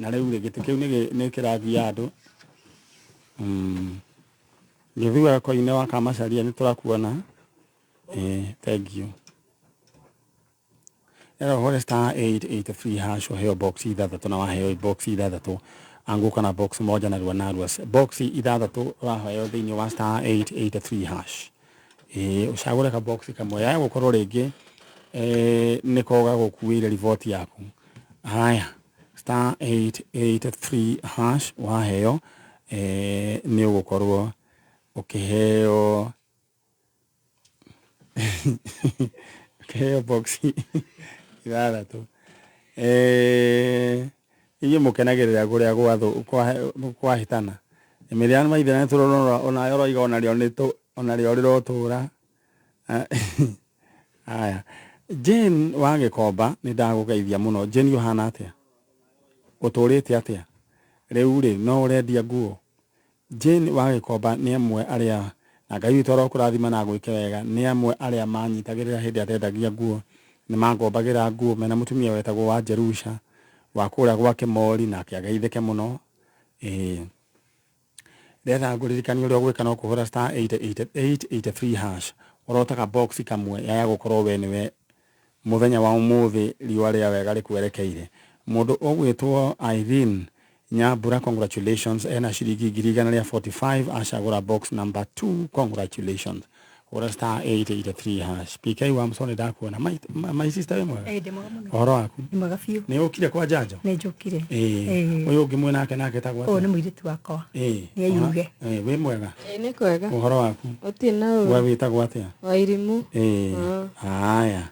na rĩu rĩ gĩtĩ kĩu nĩ kĩragia andũ gĩthiaga koine wa Kamacharia nĩ tũrakuona thank you era hore star 883 hash waheo box ithathatũ na waheo box ithathatũ anguka na box moja na Narua box ithathatũ waheo thĩinĩ wa star 883 hash ucagũre ka box kamwe ya gũkorwo rĩngĩ nĩ koga gũkuĩire riboti yaku haya star 883 hash waheo nĩ ũgũkorwo ukiheo box ithathatũ iye mũkenagĩrĩra kũrĩa kwahĩtana Emiliano maithana tũrona ona yoroiga ona rĩo rĩrotũra haya Jane wa Gĩkomba nĩ ndagũgeithia mũno Jane Yohana atĩa ũtũrĩte atĩa rĩu rĩ no ũrendia nguo Jane wa Gĩkomba nĩ amwe arĩa na Ngai witũ arokũrathima na gwĩke wega nĩ amwe arĩa manyitagĩrĩra hĩndĩ atendagia nguo nĩ mangombagĩra nguo mena mũtumia wetagwo wa Jerusha wa kũrĩa gwake Mori na akĩageithĩke mũno ndetha ngũririkania ũrĩa ũgwĩka no kũhũra star 883 hash ũrotaga box kamwe ya gũkorwo we nĩwe mũthenya wa ũmũthĩ riũa rĩa wega rĩkwerekeire mũndũ ũgwĩtwo Irene Nyambura congratulations ena ciringi 145 acagũra box number 2 congratulations ora star 883 hash PK wa Msoni ndakuona my sister we mwega horo waku ni mwega biũ nĩ ũkire kwa janjo nĩ njũkire ũyũ ũngĩ mwena nake tagwa nĩ mũirĩtu wakwa nĩ ayuge we mwega nĩ kwega horo waku ũtirĩ na we wĩtagwo atĩa Wairimu haya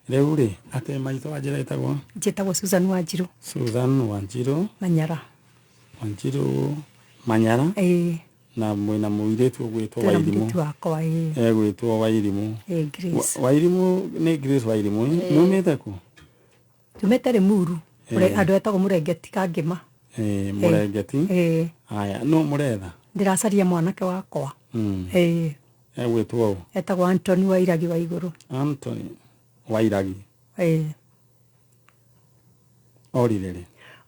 rĩu rĩ atĩ maitũ wanjĩra ĩtagwo njĩtagwo Susan Wanjiru Manyara na mwena mũirĩtu ũgwĩtwo Wairimu Wairimu nĩ Grace Wairimu mumĩte kũ tumĩte Limuru andũ etagwo Mũrengeti Kangĩma Mũrengeti haya no mũretha ndĩracaria mwanake wakwa egwĩtwo etagwo Anthony Wairagi wa igũrũ Anthony Wairagi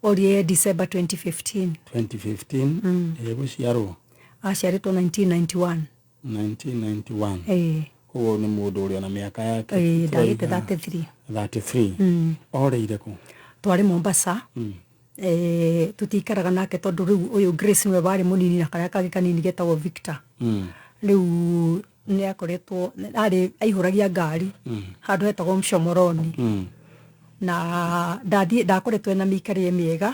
Orie December 2015 gũciarwo aciarĩtwo 1991 koguo nĩ mũndũ ũrĩ ona mĩaka yake ndagĩte 33 oreire kũ twarĩ Mombasa tutikaraga nake tondũ rĩu ũyũ Grace nĩwe warĩ mũnini na karĩa kangĩ kanini getagwo Victor rĩu nĩ akoretwo aihũragia ngari handũ hetagwo Mshomoroni na ndakoretwo na mĩikarĩre mĩega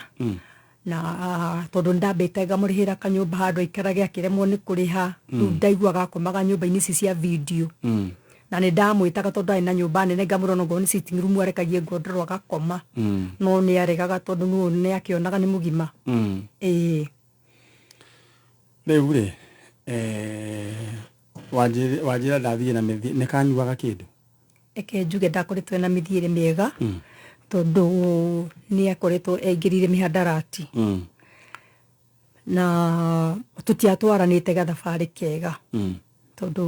na tondũ ndambĩte ngamũrĩhĩra kanyũmba handũ aikarage akĩremwo nĩ kũrĩha rĩu ndaiguaga akomaga nyũmba-inĩ ici cia video na nĩ ndamwĩtaga tondũ arĩ na nyũmba nene ngamũrona ngoro nĩ sitting room arekagie nguo ndoro agakoma no nĩ aregaga tondũ nĩ akĩonaga nĩ mũgima rĩu rĩ wanjĩra ndathiĩ na mĩthiĩre nĩ kanyuaga kĩndũ eke njuge ndakoretwo na mĩthiĩre mĩega tondũ nĩ akoretwo aingĩrire mĩhandarati na tũtiatwaranĩte gathabarĩ kega tondũ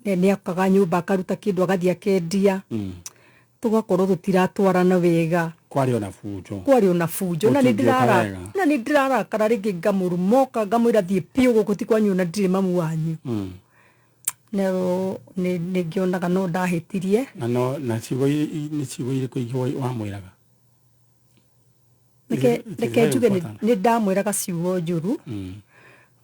nĩ akaga nyũmba akaruta kĩndũ agathiĩ akendia tũgakorwo tũtiratwarana wega kwarĩ ona bunjo na nĩ ndĩrarakara rĩngĩ ngamũrumoka ngamwĩra thiĩ piũ gũkũ ti kwanyu na ndirĩ mamu wanyu nĩ ngĩonaga no ndahĩtirie na ciugo irĩkũ ingĩ wamwĩraga reke njuge nĩ ndamwĩraga ciugo njũru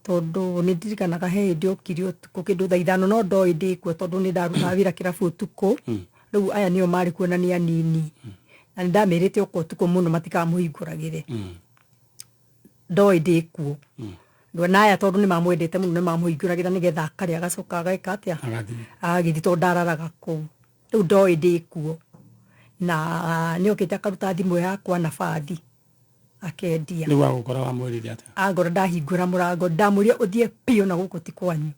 tondũ nĩ ndirikanaga he hĩndĩ okire ũtukũ kĩndũ thaa ithano no ndoĩ ndĩkuo tondũ nĩ ndarutaga wĩra kĩrabu ũtukũ rĩu aya nĩo marĩ kuo na nĩ anini na nĩ ndamĩrĩte oka ũtukũ mũno matikamũhingũragĩre ndoĩ ndĩkuo naya tondũ nĩ mamwendete mũno nĩ mamũhingũragĩra nĩgetha akarĩa agacoka ageka atĩa agagĩthiĩ tondũ ndararaga kũu rĩu ndoĩ ndĩkuo na nĩ okĩte akaruta thimũ yakwa na bathi akendia rĩu agũkora wamwĩrire atĩa angora ndahingũra mũrango ndamwĩria ũthiĩ piũ na gũkũ ti kwanyu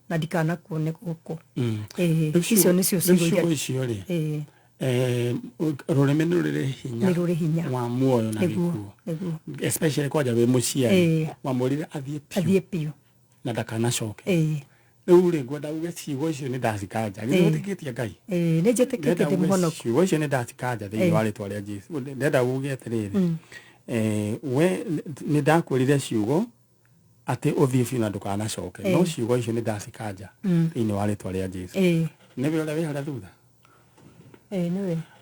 na ndikanakuone gũkũ icio nĩcio ciugo icio rĩ rũrĩmĩ nĩ rũrĩ hinya wa muoyo na gĩkuũ especially kwanja wĩ mũciari wamwĩrire athiĩ piũ na ndakanacoke rĩu rĩ ngwenda uge ciugo icio nĩ ndacikanja nĩũtĩkĩtie Ngai nĩ njĩtĩkĩtie ndĩ mũhonoku ciugo icio nĩ ndacikanja thĩinĩ wa rĩtwa rĩa Jesũ ndenda uge atĩrĩrĩ we nä ndakwärire ciugo atä å thiä biå na ndåkanacoke no ciugo icio nä ndacikanja thä-inä wa rĩtwa rĩa Jesu nä we å rä a wä harä thutha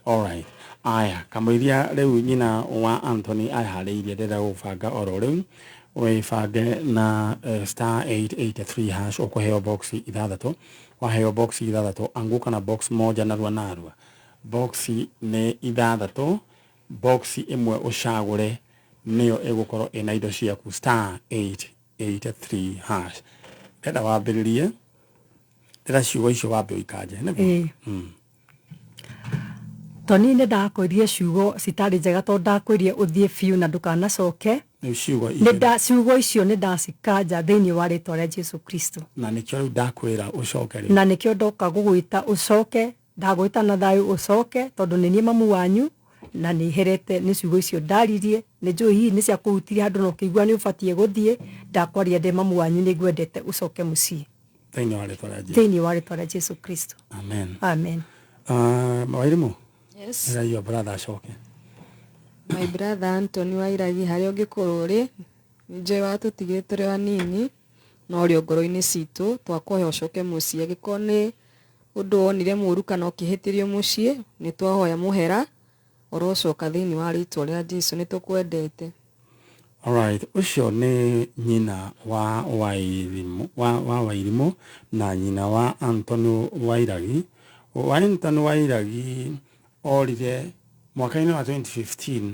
alright aya kamũiria rĩu nyina wa Anthony aharĩirie ndĩrenda gũbanga oro rĩu wĩbange na star 883 hash ũkũheo box ithathatũ waheo box ithathatũ anguka na box moja narua box nĩ ithathatũ box ĩmwe ũcagũre nĩyo ĩgũkorwo ĩna indo ciaku star 883 hash ndĩrenda wambĩrĩrie ndĩrenda ciugo icio wambe ũikanje nĩguo Toni nä ndakwĩrie ciugo citarĩ njega tondũ ndakwĩrie ũthiĩ biũ na ndũkanacoke ciugo icio nĩ ndacikanja thĩinĩ wa rĩtwa rĩa Jesu Kristo na nĩkĩo rĩu ndakwĩra ũcoke rĩu na nĩkĩo ndoka gũgwĩta ũcoke ndagwĩta na thayũ ũcoke tondũ nĩ niĩ mamu wanyu na nĩ herete nĩ ciugo icio ndaririe nĩ njũĩ hihi nĩ cia kũhutirie handũ na ũkĩigua nĩ ũbatiĩ gũthiĩ ndakwaria ndĩ mamu wanyu nĩ ngwendete ũcoke mũciĩ thĩinĩ wa rĩtwa rĩa Jesu Kristo amen Mawairimũ Yes. Your brother acoke. My brother Anthony Wairagi harĩa ũngĩkorwo ũrĩ nĩnjũĩ watũtigire tũrĩ anini no ũrĩ ngoro-inĩ citũ twakũhe ũcoke mũciĩ angĩkorwo nĩ ũndũ wonire mũũru kana ũkĩhĩtĩrio mũciĩ nĩ twahoya mũhera ũrocoka thĩinĩ wa rĩtwa rĩa Jesũ nĩ tũkwendete. Alright, ũcio nĩ nyina wa Wairimũ na nyina wa Anthony Wairagi. Anthony Wairagi orire mwaka-inĩ wa 2015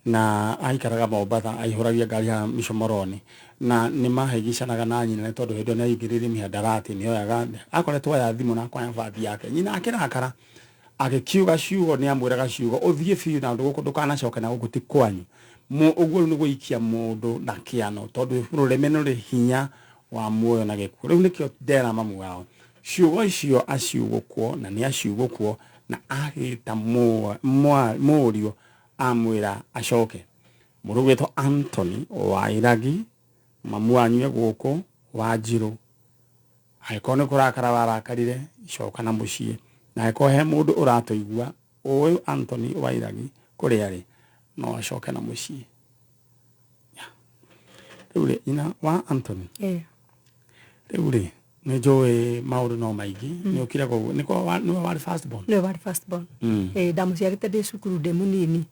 na aikaraga Mombatha aihũragia ngari ya Micomoroni na nĩ mahĩgicanaga na nyina nĩ tondũ hĩndĩ ĩyo nĩ aingĩrĩire mĩhandarati nĩ oyaga akoretwo ya thimũ na akoya bathi yake nyina akĩrakara agĩkiuga ciugo nĩ amwĩraga ciugo ũthiĩ biũ na ndũkanacoke na gũkũ ti kwanyu ũguo nĩ gũikia mũndũ na kĩano tondũ rũrĩmĩ nĩ hinya wa muoyo na gĩkuũ rĩu nĩkĩo ndera mamu wao ciugo icio aciugũkwo na nĩ aciugũkwo na agĩta mũriũ amwĩra acoke mũrũ wĩtwo Anthony Wairagi mamu wanyu gũkũ Wanjirũ angĩkorwo nĩ kũrakara warakarire coka na mũciĩ na angĩkorwo he mũndũ ũratũigua ũyũ Anthony Wairagi kũrĩa arĩ no acoke na mũciĩ rĩu rĩ nyina wa Anthony rĩu rĩ nĩ njũĩ maũndũ no maingĩ nĩ ũkire kũguo nĩwe warĩ first born nĩwe warĩ first born ndamũciarĩte ndĩ cukuru ndĩ mũnini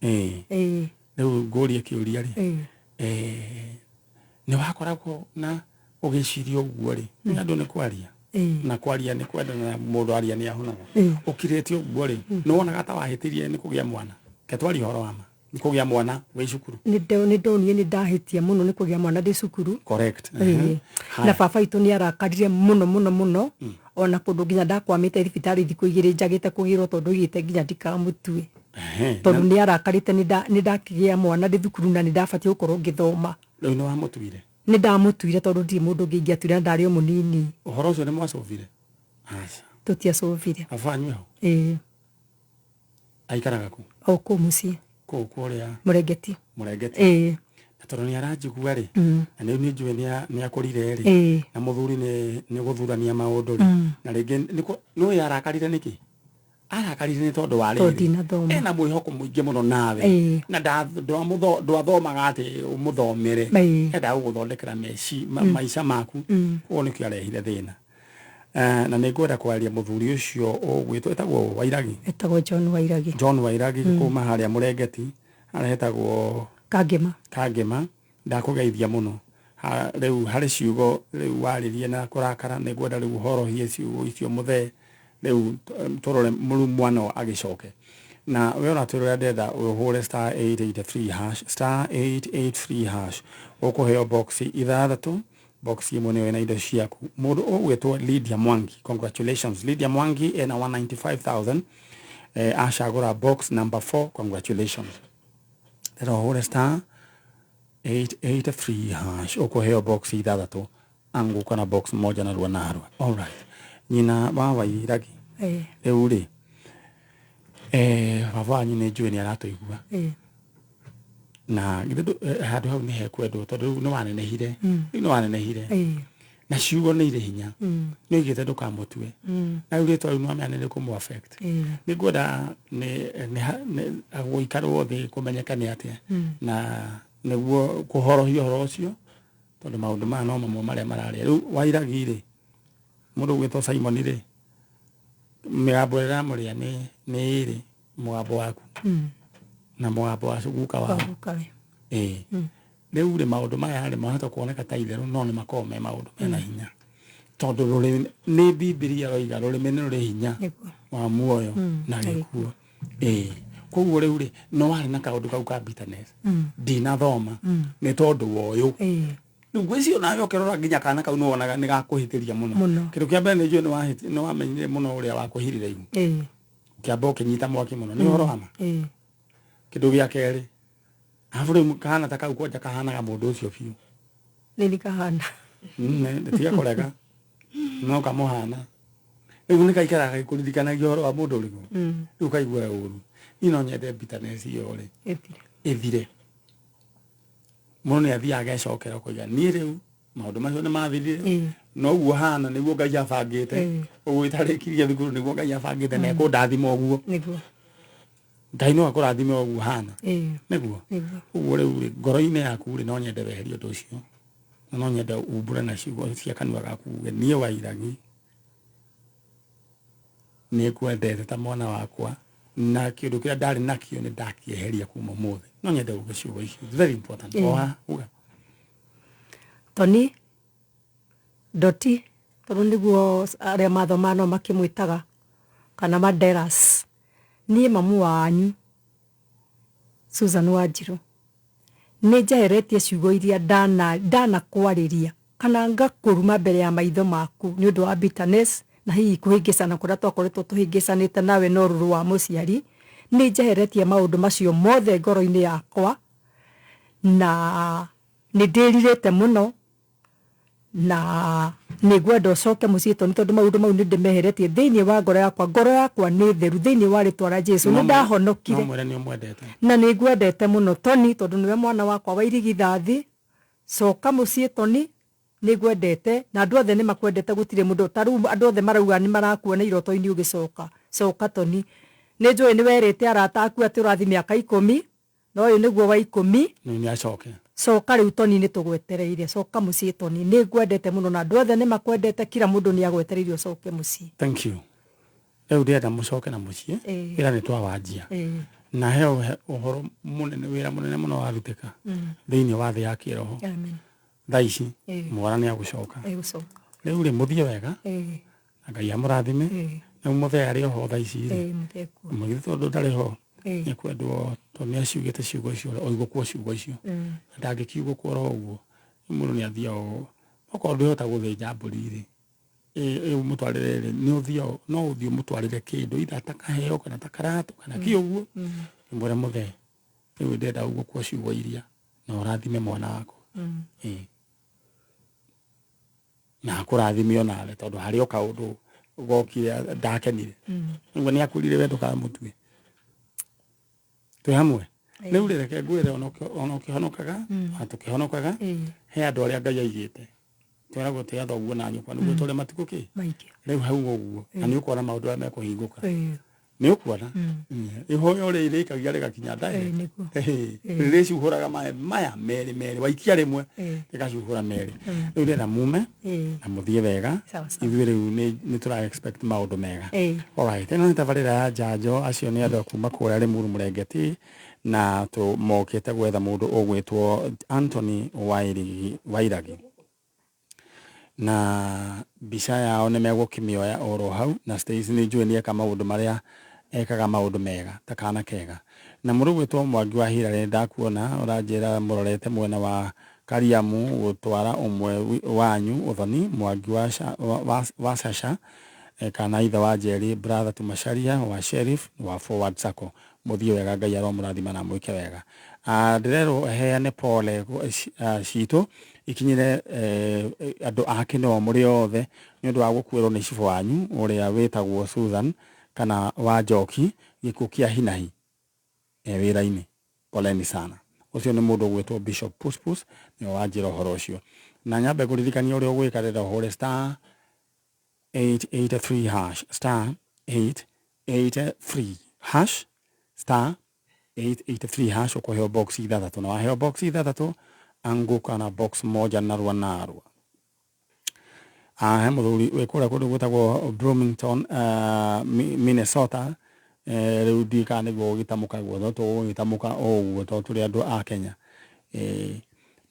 rĩu ngũrie kĩũria rĩ nĩ wakoragwo na ũgĩciria ũguo rĩ nĩ andũ nĩ kwaria na kwaria nĩ kwendana na mũndũ aria nĩ ahonaga ũkirĩte ũguo rĩ nĩ wonaga ta wahĩtĩrie nĩ kũgĩa mwana ketwari ũhoro wa ma nĩ kũgĩa mwana wĩ cukuru nĩ ndonire nĩ ndahĩtia mũno nĩ kũgĩa mwana ndĩ cukuru correct na baba witũ nĩ arakarire mũno ona kũndũ nginya ndakwamĩte thibitarĩ thikũ igĩrĩ njagĩte kũgĩrwo tondũ igĩte nginya ndikamũtue tondũ nĩ arakarĩte nĩ ndakĩgĩa mwana ndĩ thukuru na nĩ ndabatiĩ gũkorwo ngĩthoma rĩu nĩ wamũtuire nĩ ndamũtuire tondũ ndirĩ mũndũ ũngĩ ingĩatuire na ndarĩ o mũnini ũhoro ũcio nĩ mwacũbire tũtiacũbire baba wanyu hau aikaraga kũ o kũu mũciĩ kũu kũrĩa Mũrengeti na tondũ nĩ aranjigua rĩ na rĩu nĩ njũĩ nĩ akũrire rĩ na mũthuri nĩ gũthurania maũndũ rĩ na rĩngĩ nĩ arakarire nĩkĩ arakarire nĩ tondũ wa rĩrĩ ena mwĩhoko mũingĩ mũno nawe na ndwathomaga atĩ ũmũthomere endaga gũgũthondekera maica maku ũguo nĩkĩo arehire thĩna na nĩ ngwenda kwaria mũthuri ũcio ũgwĩtwo etagwo Wairagi etagwo John Wairagi kuma harĩa Mũrengeti aretagwo Kangema ndakũgeithia mũno rĩu harĩ ciugo rĩu warĩrie na kũrakara nĩ ngwenda rĩu ũhorohie ciugo icio mũthee rĩu tũrore mwana agĩcoke na we ona twĩrora ndenda ũhũre star 883 hash ũkũheo box ithathatũ box ĩmwe nĩyo ĩna indo ciaku mũndũ ũgwĩtwo Lydia Mwangi congratulations Lydia Mwangi ena 195,000 acagũra box number 4 congratulations ndĩrenda ũhũre star 883 hash ũkũheo box ithathatũ anguka na box moja narua alright nyina wa Wairagi rĩu rĩ baba wanyu nĩ njũĩ nĩ aratũigua na handũ hau nĩ hekwendwo tondũ rĩu nĩ wanenehire na ciugo nä irä hinya nä oigä ndå kamå na rä u rä twa rä u no amenya nä rä kå nä ngwenda gå ikarwo thä kå menyeka nä atä na nä guo kå horohia å horo å cio tondå maå ndå maya no mamwe marä a mararä rä u Wairagi rä må ndå gå gä two Simon rä mä gambo ä rä ramå rä a nä ä rä må gambo waku na må gambo wa guka wao rä u rä maå ndå maya rä mahota kuoneka ta itherå no nä makorwo me maå ndå mena hinya tondå rå rä nä Bibilia roiga rå rä mä nä rå rä hinya wa muoyo na gä kuo koguo rä u rä no warä na kaå ndå kau ka bitterness ndinathoma nä tondå wa å yå rä u ngwä cio nawe å kä rora nginya kana kau nä wonaga nä gakå hä tä ria må no kä ndå kä a mbere nä njå nä wamenyire må no å rä a wakå hirire igu kä amba å kä nyita mwaki må no nä å horo hama kä ndå gä a kerä arabu rä u kahana ta kau kwanja kahanaga må ndå å cio biå nä kahana tiga kå rega no kamå hana rä u nä kaikaraga gä kå ririkanagia å horo wa må ndå å rä kå rä u kaigua å ru ni no nyende bitterness iyo rä ĩthire må no nä athiaga agecokera koiga niä rä u maå ndå macio nä mathirire noguo hana nä guo Ngai abangä te å gwä tarä kirie thukuru nä guo Ngai abangä te na ekå ndathima å guo Ngai no akå rathime å guo hana nä guo ũguo rä u rä ngoro-inä yaku rä no nyende weherie å ndå å cio no nyende umbũre na ciugo cia kanua gaku niĩ Wairagi nä kwendete ta mwana wakwa na kä ndå kä rä a ndarä nakio nä ndakieheria kuma må thä no nyende uge ciugo icio very important uga Toni Doti tondå nä guo arä a mathoma no makä mwä taga kana Maderas niä mamu wanyu Susan Wanjirũ nä njaheretie ciugo iria ndanakwarä ria kana ngakåruma mbere ya maitho maku nä å ndå wa bitterness na hihi kå hä ngä cana kå rä a twakoretwo tå hä ngä canä te nawe no rå rå wa må ciari nä njaheretie maå ndå macio mothe ngoro-inä yakwa na nä ndä rirä te må no na nä ngwenda å coke må ciä tondå maå ndå mau nä ndä meheretie thä inä wa ngoro yakwa nä theru thä inä wa rä twa rĩa Jesu nä ndahonokire na nä ngwendete må no Toni tondå nä we mwana wakwa wa irigithathi coka må ciä Toni nä ngwendete na andå othe nä makwendete gå tirä må ndå ta rä u andå othe marauga nä marakuona iroto-inä å gä coka Toni nä njå ä nä werä te arata aku atä å rathi mä aka 10 no å yå nä guo wa 10 coka rä u Toni nä tå gwetereire coka må ciä Toni nä ngwendete må no na andå othe nä makwendete kira må ndå nä agwetereire å coke må ciä thank you rä u ndä enda må coke na må ciä wä ra nä twawanjia na heo å horo må nene wä ra må nene må no warutä ka thä inä wa thä ya kä roho thaa ici mwana nä agå coka rä u rä må thiä wega na Ngai amå rathime na må thea arä oho thaa ici må githä tondå ndarä ho nä kwendwo tondå nä aciugä te ciugo icio oigå kuo ciugo icio ndangä kiugå kuo ro å guo må ndå nä athiaga å okorwo ndå hota gå thä nja mbå ri rä må twarä re rä nä å thiaga no å thiä må twarä re kä ndå itha ta kaheo kana ta karatå kana kä å guo nä mwä re må thee rä u ndenda å guo kuo ciugo iria na å rathime mwana wakwa na akå rathime o nawe tondå harä o kaå ndå gokire ndakenire nä nä akå rire we ndå kamå tue twä hamwe rä u rä reke ngwä re ona å kä honokaga tå kä honokaga he andå arä a Ngai aigä te tweragwo tä atho guo na nyå kwa nä guo tå rä matukå kä rä u hau å guo na nä å kuona maå ndå arä a mekå hingå ka nä å kuona ä hoyo rä rä kagia rä gakinya ndahe rä rä ciuhå raga maya merä waikia rä mwe rä gaciuhå ra merä rä u rä enda mume na må thiä wega ithuä rä u nä tå ra maå ndå mega ä no nä tabarä ra ya njanjo acio nä andå a kuma kå rä a rä muru må rengeti na tå mokä te gwetha må ndå å gwä two Anthony Wairagi na mbica yao nä megå kä mä oya oro hau na nä njå nä eka maå ndå marä a ekaga maå ndå mega ta kana kega na må rå gwä two Mwangi wa Hira rä ndakuona å ranjä ra må rorete mwena wa Kariamu gå twara å mwe wanyu å thoni Mwangi wa Sasha kana ithe wa Njeri brother to Macharia wa Sheriff wa Forward Sacco må thiä wega Ngai aromå rathima na mwä ke wega ndä rerwo heane pole citå ikinyire andå akä no må rä othe nä å ndå wa gå kuä rwo nä cibå wanyu å rä a wä tagwo Susan kana wa Njoki gä kå kä a hinahi wä ra-inä poleni sana å cio nä må ndå å gwä two Bishop Puspus nä wanjä ra å horo å cio na nyambe kuririkania uria ugwikarira hore star 883 hash star 883 hash star 883 hash ukoheo box ithathatu na waheo box ithathatu anguka na box moja narua he muthuri wikura kundu gwitagwo Bloomington Minnesota riu ndika niguo gitamuka guo to gitamuka oguo to turi andu a Kenya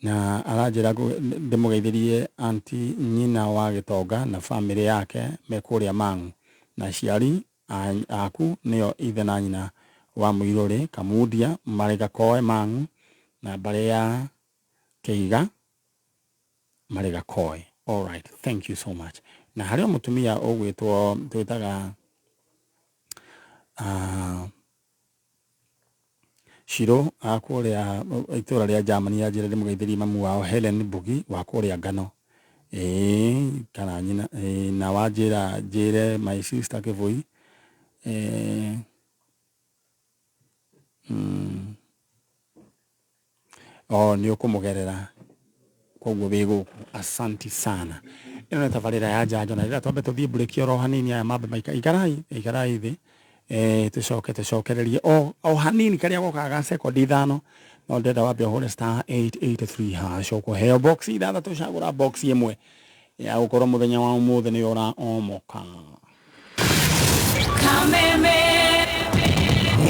na aranjira ndimugeithirie anti nyina wa Gitonga na family yake mekuria Mangu na ciari aku nio ithe na nyina wa Muiruri Kamudia Marega Koe Mangu na Barea Keiga Marega Koe. All right, thank you so much. Na hario mutumia ogwitwo twitaga Shiro akuria itura ria Germany ya jire mugeithiri mamu wao Helen Bugi wa kuria Ngano kana nyina na wajira jire my sister Kivui ni ukumugerera koguo bigu asanti sana ino ni tabarira ya Njanjo na rira twambe tuthie break oro hanini aya mambe maika ikarai thi tucokererie o hanini karia gokaga second ithano no ndenda wambe hore star 883 hash ukoheo box ithathatu cagura box imwe ya gukorwo muthenya wa umuthi ni ora omoka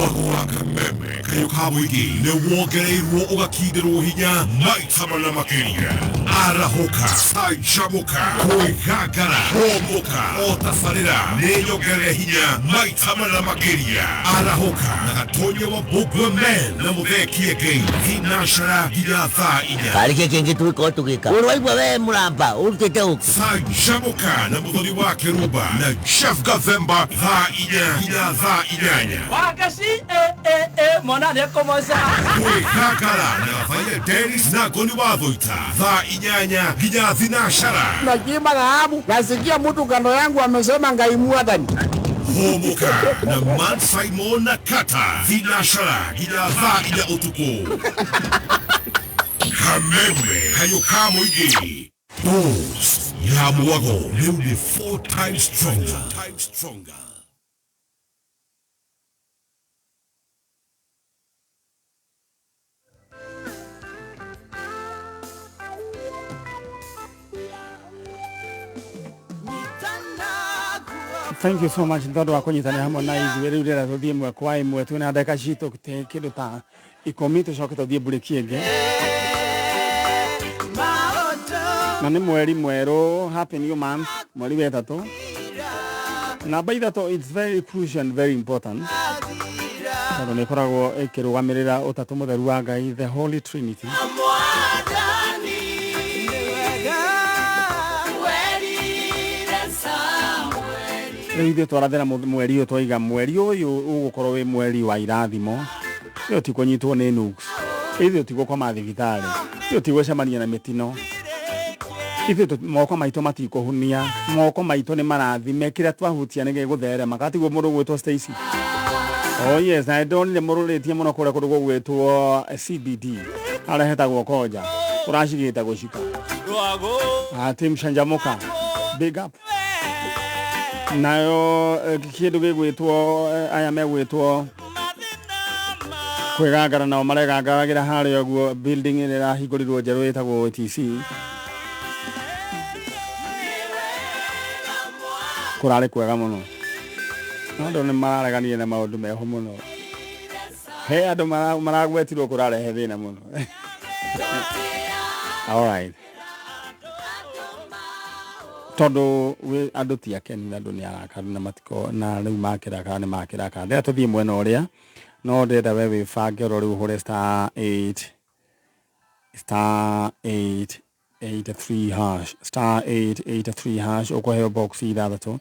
Wagwa Kameme kayo kamuigi ne wogereirwo ugakindirwo hinya maitama na makiria arahoka aichamuka kuigagara homoka otafarira neyogere hinya maitama na makiria arahoka na gatonye wa Bugwe Men na muthekie gei hinashara hinya thaa inya karike kengi tuiko tugika urwaigwa we muramba urutete uku aichamuka na muthoni wa Kiruba na Chef Gavemba thaa inya hinya thaa inyanya mwana nekomoza kuigagara na vaile Dennis na Goni wa Thoita thaa inyanya hinya thinashara najima na hamu nasikia mtu kando yangu amesema ngaimua dhani homoka na Man Simon na Kata thinashara hinya thaa inya utuku Kameme kayo kamuigi Dose ya muwago leo ni 4 times stronger Thank you so much ndodo wa kunyitana hamwe na izi riu rira tuthie mwe kwa imwe twina ndeka cito te kindu ta ikomite coke tuthie break ige na ni mweri mweru happy new month mweri wetatu na by that it's very crucial and very important tondu ni koragwo ikirugamirira utatu mutheru wa Ngai the Holy Trinity Riu twarathera mweri uyu twiga mweri uyu ugukorwo wi mweri wa irathimo iyo ti kunyitwo ni nuks iyo ti gukoma mathibitari iyo ti gucemania na mitino iyo moko maitu matikuhunia moko maitu ni marathime kira twahutia nige gutherema gatigwo mundu gwitwo Stacy oh yes I don't le mururitie muno kure kundu gwitwo CBD arahetagwo koja urashigita gushika Tim Shanjamuka big up nayo kindu gigwitwo aya megwitwo kwigangara nao maregangaragira hario guo building ire rahigurirwo njeru itagwo TC kurare kwega muno ndo ni mararegania na maundu meho muno he andu maragwetirwo kurarehe thina muno all right todo we andu ti akeni andu ni araka na matiko na riu makiraka ni makiraka ndia tuthie mwena uria no ndenda we wibange ro riu hore star 883 hash star 883 hash ukoheo box ithathatu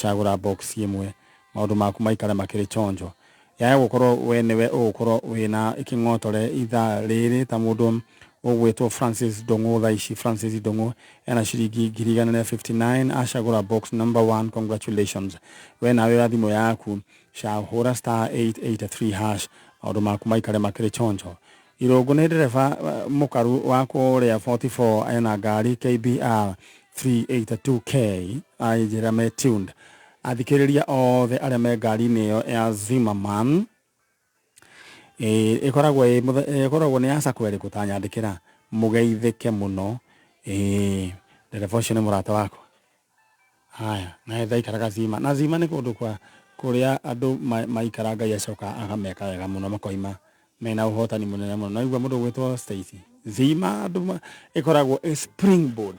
cagura box imwe maundu maku maikare makiri chonjo ya gukorwo we niwe ugukorwo wina ikingotore itha riri ta mundu ogwetwo Francis Dongo thaici Francis Dongo ena ciringi 159 acagura box number 1 congratulations we nawe wa thimo yaku cahura star 883 hash maundu maku maikare makiri chonjo Irongo nä ndereba må karu wa kå rä a 44 ena ngari KBR 382K anjä ra me tuned athikä rä ria othe arä a me ngari-inä ä yo ya Zimmerman ĩkoragwo nĩ ya sacco ĩrĩkũ tanyandä kä ra må geithä ke må no ndereba å cio nä må rata wakwa haya naetha ikaraga Zima na Zima nä kå ndå kå rä a andå maikara Ngai acoka agameka wega må no makoima mena å hotani må nene må no naigua må ndå gwä two Stacy Zima andå ĩkoragwo springboard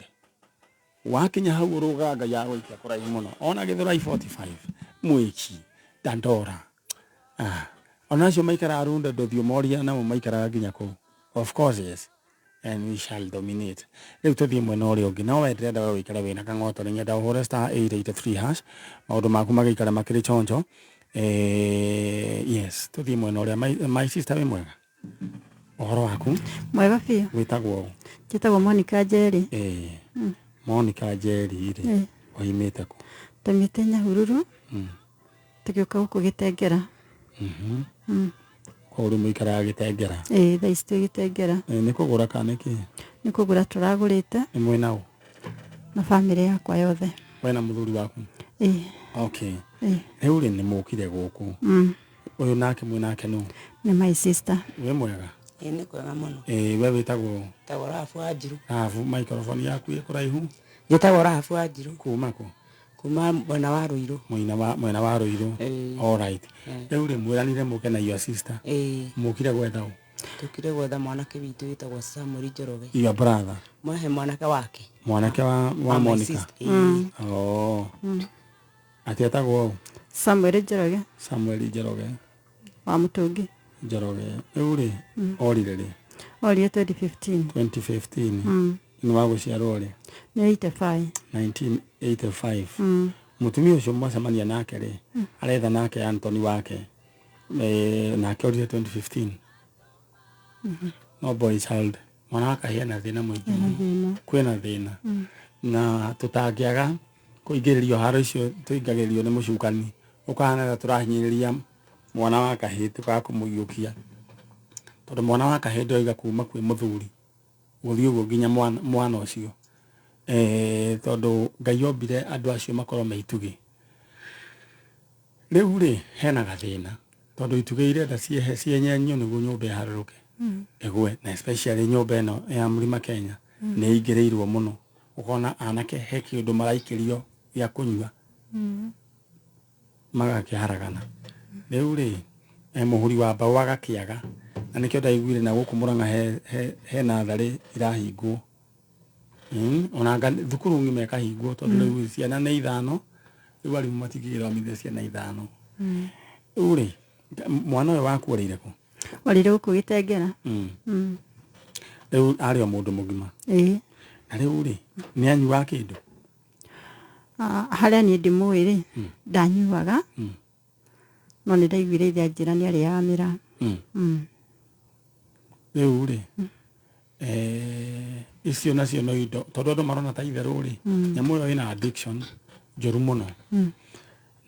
wakinya hau å rå ga Ngai agåikia kå raihu må no ona gä thå rai 45 mwiki Dandora ona acio maikaraga Runda ndåthiå moria namo maikaraga nginya kå of course yes and we shall dominate rĩu tũthiĩ mwena ũrĩa ũngĩ no we ndĩrenda we wĩikare wĩna kang'oto nĩ nyenda ũhũre star 883 hash maũndũ maku magĩikara makĩrĩ chonjo yes tũthiĩ mwena ũrĩa my sister wĩ mwega ũhoro waku mwega biũ wĩtagwo njĩtagwo Monica Njeri Monica Njeri rĩ oimĩte kũ tumĩte Nyahururu tũgĩũka gũkũ Gĩtengera kũu rĩu mũikaraga Gĩtengera thaa ici twĩ Gĩtengera nĩ kũgũra kana nĩkĩ nĩ kũgũra tũragũrĩte nĩ mwĩna ũ na bamĩrĩ yakwa yothe wena mũthuri waku okay rĩu rĩ nĩ mũkire gũkũ ũyũ nake mwĩnake nũ nĩ my sister wĩ mwega nĩ kwega mũno we wĩtagwo tagwo Rabu Wanjiru Rabu microphone yaku ĩ kũraihu njĩtagwo Rabu Wanjiru kuma kũ kuma mwena wa Rũirũ mwena wa Rũirũ all right rĩu rĩ mwĩranire mũke na your sister mũkire gwetha ũ tũkire gwetha mwanake witũ wĩtagwo Samuel Njoroge your brother mwahe mwanake wa Monica ati etagwo Samuel Njoroge wa Mũtũngi Njoroge rĩu rĩ orire rĩ orire 2015 nĩ wa gũciarwo rĩ nĩ 1985 mũtumia ũcio mwacemania nake rĩ aretha nake Anthony wake nake orire 2015 no boy child mwana wa kahĩa na thĩna mũingĩ kwĩna thĩna na tũtangĩaga kũingĩrĩrio haro icio tũingagĩrĩrio nĩ mũcukani ũkahana ta tũrahinyĩrĩria mwana wa kahĩ tũkaga kũmũiyũkia tondũ mwana wa kahĩ ndoiga kuma kwĩ mũthuri gũthiĩ ũguo nginya mwana ũcio tondũ Ngai ombire andũ acio makorwo me itugĩ rĩu rĩ hena gathĩna tondũ itugĩ irenda cienyenyio nĩguo nyũmba ĩharũrũke ĩgwe na especially nyũmba ĩno ya Mlima Kenya nĩ ingĩrĩirwo mũno ũkona anake he kĩndũ maraikĩrio gĩa kũnyua magakĩharagana rĩu rĩ mũhuri wa mbaũ agakĩaga na nĩkĩo ndaiguire na gũkũ Mũrang'a he natharĩ irahingwo ona thukuru ng'ima ĩkahingwo tondũ rĩu ciana nĩ 5 rĩu arimũ matingĩgĩthomithia ciana 5 rĩu rĩ mwana ũyũ waku orĩire kũ orĩire gũkũ Gĩtengera rĩu arĩ o mũndũ mũgima na rĩu rĩ nĩ anyuaga kĩndũ harĩa niĩ ndĩmũĩ rĩ ndanyuaga no nĩ ndaiguire ithe anjĩra nĩ arĩaga mĩraa rĩu rĩ icio nacio no indo tondũ andũ marona ta itherũ rĩ nyamũ ĩyo ĩna addiction njũru mũno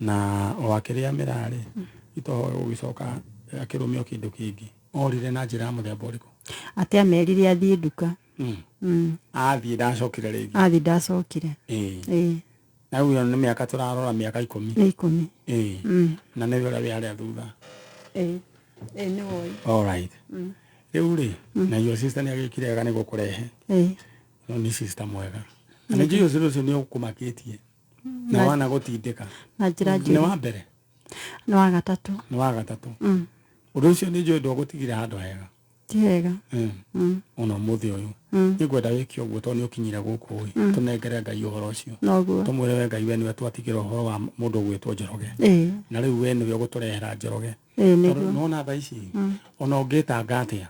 na o akĩrĩa mĩraa rĩ itohoe gũgĩcoka akĩrũmio kĩndũ kĩngĩ orire na njĩra ya mũthemba ũrĩkũ atĩ amerire athiĩ nduka athiĩ ndacokire rĩngĩ ndacokire na rĩu nĩ mĩaka tũrarora mĩaka 10 na nĩ ũrĩa wĩ harĩa thutha nĩ woĩ all right rĩu rĩ na your sister nĩ agĩkire wega nĩ gũkũrehe no nĩ sister mwega na nĩ njũĩ ũcio nĩ ũkũmakĩtie na wana gũtindĩka na njĩra nĩ wa mbere nĩ wa gatatũ ũndũ ũcio nĩ njũĩ ndwagũtigire handũ hega ti hega ona ũmũthĩ ũyũ nĩ ngwenda wĩke ũguo tondũ nĩ ũkinyire gũkũ tũnengere Ngai ũhoro ũcio tũmwĩre we Ngai we nĩwe twatigĩra ũhoro wa mũndũ ũgwĩtwo Njoroge na rĩu we nĩwe ũgũtũrehera Njoroge nona thaa ici ona ũngĩtanga atĩa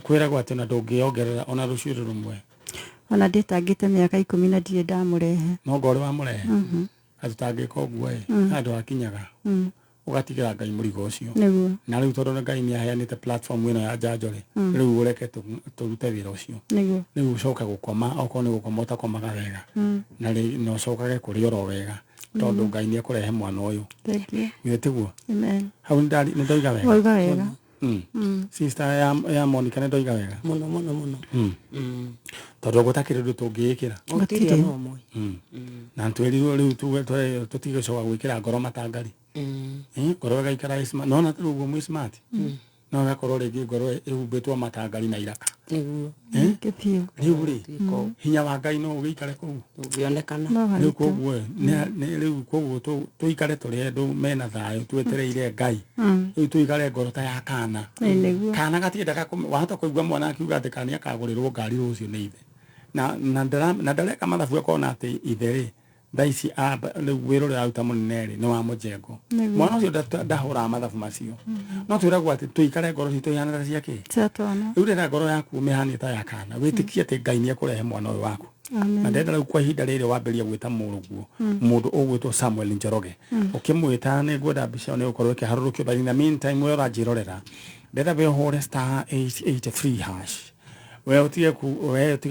kwĩragwo atĩ ona ndũngĩongerera ona rũciũ rũmwe ona ndĩtangĩte mĩaka 10 na ndirĩ ndamũrehe no ngorĩ wamũrehe atũtangĩka ũguo handũ hakinyaga ũgatigĩra Ngai mũrigo ũcio na rĩu tondũ Ngai nĩ aheanĩte platform ĩno ya njanjore rĩu ũreke tũrute wĩra ũcio rĩu ũcoke gũkoma okorwo nĩ gũkoma ũtakomaga wega na ũcokage kũrĩa oro wega tondũ Ngai nĩ ekũrehe mwana ũyũ gĩtiguo hau nĩ ndoiga wega Sister ya Monica ne ndoiga wega. Muno. Tondu gutakire ndu tungikira. Gutire no moi. Na ntweri riu tutige coga gwikira ngoro matangari. Ngoro gaikara smart. No na tuguo mu smart. No gakorwo ringi ngoro ihumbitwo matangari na iraka. Niguo. Riu ri hinya wa Ngai no ugiikare kuu. Ungionekana. Riu koguo ne riu koguo tuikare turi andu mena thayo twetereire Ngai. Riu tuikare ngoro ta ya kana. Kana gatiendaga wahota kuigua mwana akiuga ati kana akagurirwo ngari rucio ni ithe. Na ndareka mathabu akona ati ithe ri thaici riu wiro ria uta munene ri ni wa mujengo. Mwana ucio ndahura mathabu macio. No twiragwo ati tuikare ngoro citu ihana ta cia ki. Riu rira ngoro yaku mihani ta ya kana witikie ati Ngai ni akurehe mwana uyu waku. Na ndenda riu kwa ihinda riri wambiria gwita muruguo mundu ugwitwo Samuel Njoroge ukimwita ni ngwenda mbica ni ukorwo ikiharurukio but in the meantime we urajirorera ndenda we hore *883# we utige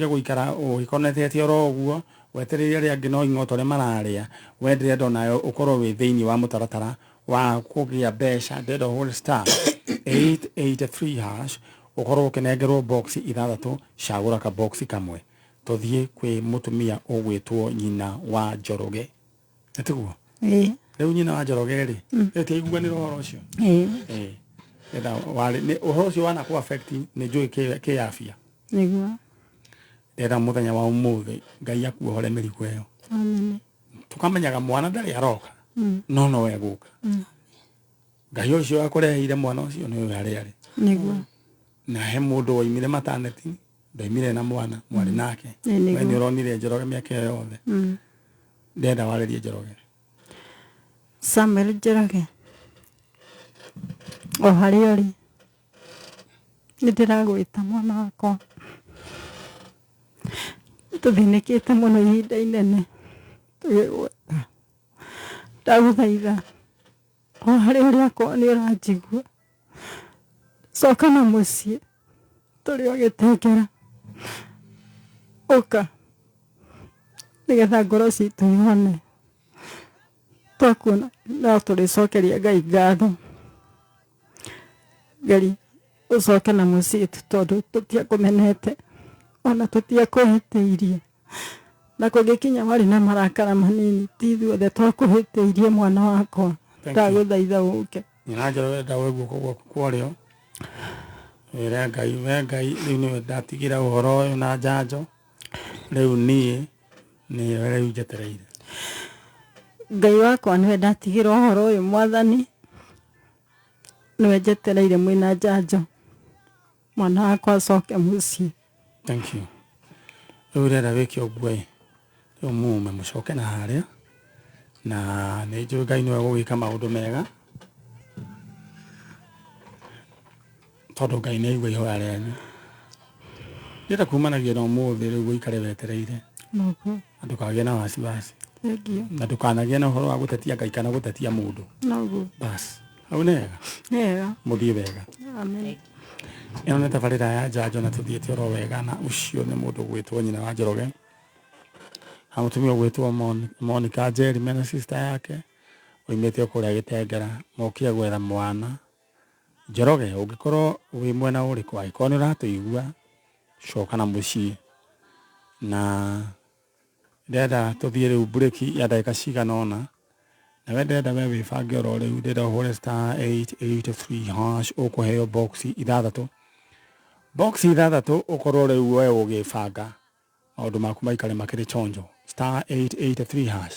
guikara ugikonetete oro uguo wetereire ria ngino ing'oto ria mararia we ndenda nayo ukorwo wi thiini wa mutaratara wa kugia mbeca ndenda hore *883# ukorwo ukinengerwo box ithathatu cagura ka box kamwe tuthie kwi mutumia ugwitwo nyina wa Njoroge etiguo riu nyina wa Njoroge ri etiiguanira horo ucio eda wale ni horo ucio wana ku affect ni njui ke afia niguo eda muthenya wa umuthi Ngai akuohore mirigo iyo amen tukamenyaga mwana ndari aroka no we guka Ngai ucio akureheire mwana ucio ni we ari niguo na he mundu oimire maternity ndaimire na mwana mwari nake we ni uronire Njoroge miaka yothe ndenda waririe Njoroge Samuel Njoroge o hari ori ndiragwita mwana wakwa tuthinikite muno ihinda inene ndaguthaitha o hari ori akwa ni uranjigua coka na mucii turi ogitengera uka nigetha ngoro citu ihone twakuona no turicokeria Ngai ngatho Ngai ucoke na mucii tondu tutiakumenete ona tutiakuhiteirie na kugikinya wari na marakara manini ti ithuothe twakuhiteirie mwana wakwa ndaguthaitha uke nyina Njoroge ndawe guoko kwario wira Ngai riu niwe ndatigira uhoro uyu na njanjo riu ni riu njetereire Ngai wakwa niwe ndatigira uhoro uyu mwathani niwe njetereire mwina njanjo mwana wakwa acoke mucii. Thank you. Riu renda wiki uguo riu mume mucoke na haria na ni njui Ngai niwe gugika maundu mega tondu Ngai ni aigua ihoya rianyu ndira kumanagia na umuthi riu guikare wetereire noguo ndukagie na wasiwasi na ndukanagie na uhoro wa gutetia Ngai kana gutetia mundu noguo bas au nega muthie wega amen ino nĩ tabarĩra ya njanjo na tũthiĩte oro wega na ũcio nĩ mũndũ gwĩtwo nyina wa Njoroge na mũtumia gwĩtwo Monica Njeri mena sister yake oimĩte kũrĩa Gĩtengera mokire gwetha mwana Njoroge ũngĩkorwo wĩ mwena ũrĩkũ angĩkorwo nĩ ũratũigua coka na mũciĩ na ndenda tũthiĩ rĩu break ya ndagĩka cigana ũna na we ndenda we wĩbange oro rĩu ndenda ũhũre *883# ũkũheo box ithathatũ box ithathatũ ukorwo riu we ugibanga maundu maku maikare makiri chonjo *883#.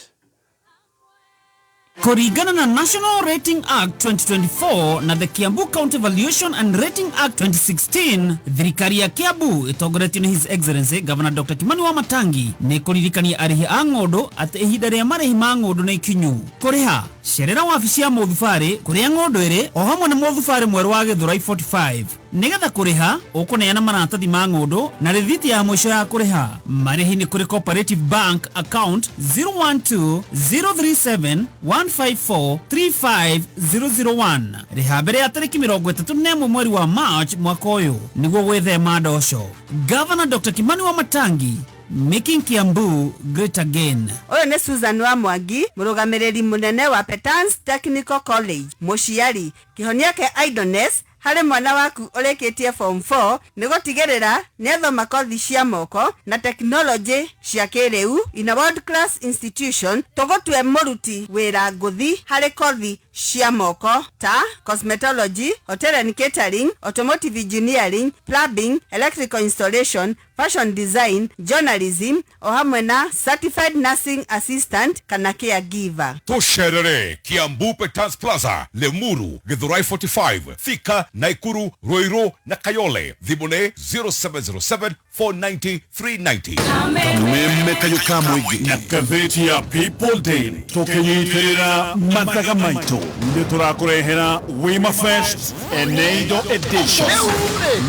Kuringana na National Rating Act 2024 na the Kiambu County Valuation and Rating Act 2016, thirikari ya Kiambu itongoretio ni His Excellency Governor Dr. Kimani Wamatangi ni kuririkania arihi a ng'ondu ati ihinda ria marihi ma ng'ondu ni ikinyu. Kuriha cerera wabici ya muthubari kuria ng'ondu iri o hamwe na muthubari mweru wa Githurai 45. Nigetha kuriha ukuneana maratathi ma ng'ondu na rithiti ya mwisho ya kuriha. Marihi ni kuri Cooperative Bank account 012-037-154-35001. Riha mbere ya tariki 31 mweri wa March mwaka uyu niguo gwithema ndoco. Governor Dr. Kimani Wamatangi, making Kiambu great again. Oyo ni Susan wa Mwangi, murugamiriri munene wa Petans Technical College, Mushiari, kihonia ke idleness harĩ mwana waku ũrĩkĩtie form 4 nĩgũtigĩrĩra nĩathoma kothi cia moko na tekinoronjĩ cia kĩrĩu in a world class institution. Tũgũtue mũruti wĩra ngũthi harĩ kothi cia moko ta cosmetology, hotel and catering, automotive engineering, plumbing, electrical installation, fashion design, journalism o hamwe na certified nursing assistant kana caregiver. Tusherere Kiambu Petans Plaza, Lemuru, Githurai 45, Thika, Naikuru, Ruiru na Kayole. Thimune 0707 490 390. Kameme Kayuka Mwigi na gazeti ya People Daily. Tukinyitirira mathaga maito ndio turakurehera Wima Fest Eneido Edition.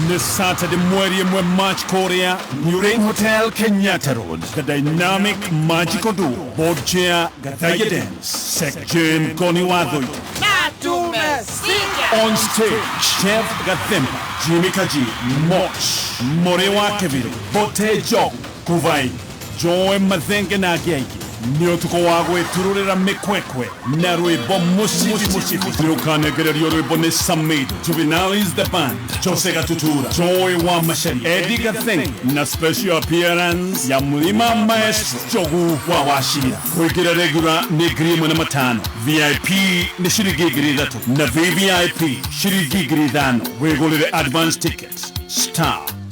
Ni Saturday mweri mwe March Korea, New Rain Hotel Kenyatta Road. The dynamic magical duo Borgia Gathaya Dance, Sekjen Koni Wadoi. On stage, Chef Gathemba, Jimmy Kaji, Moch, Morewa Kevin, Bote Joe, Kuvai, Joe Mazenke Nagyeki. Nio tuko wagwe tururira mekwekwe na rwimbo musifu niokanegere rwimbo ni Samido. Juvenile is the band, Jose Gatutura, Joy wa Mashari, Eddie Gathengi na special appearance ya Mlima Maestro Jogu wa Washira. Kuigira regular ni grimo na matano, VIP ni shiringi giri na VVIP shiringi giri thano. Wegulire advance tickets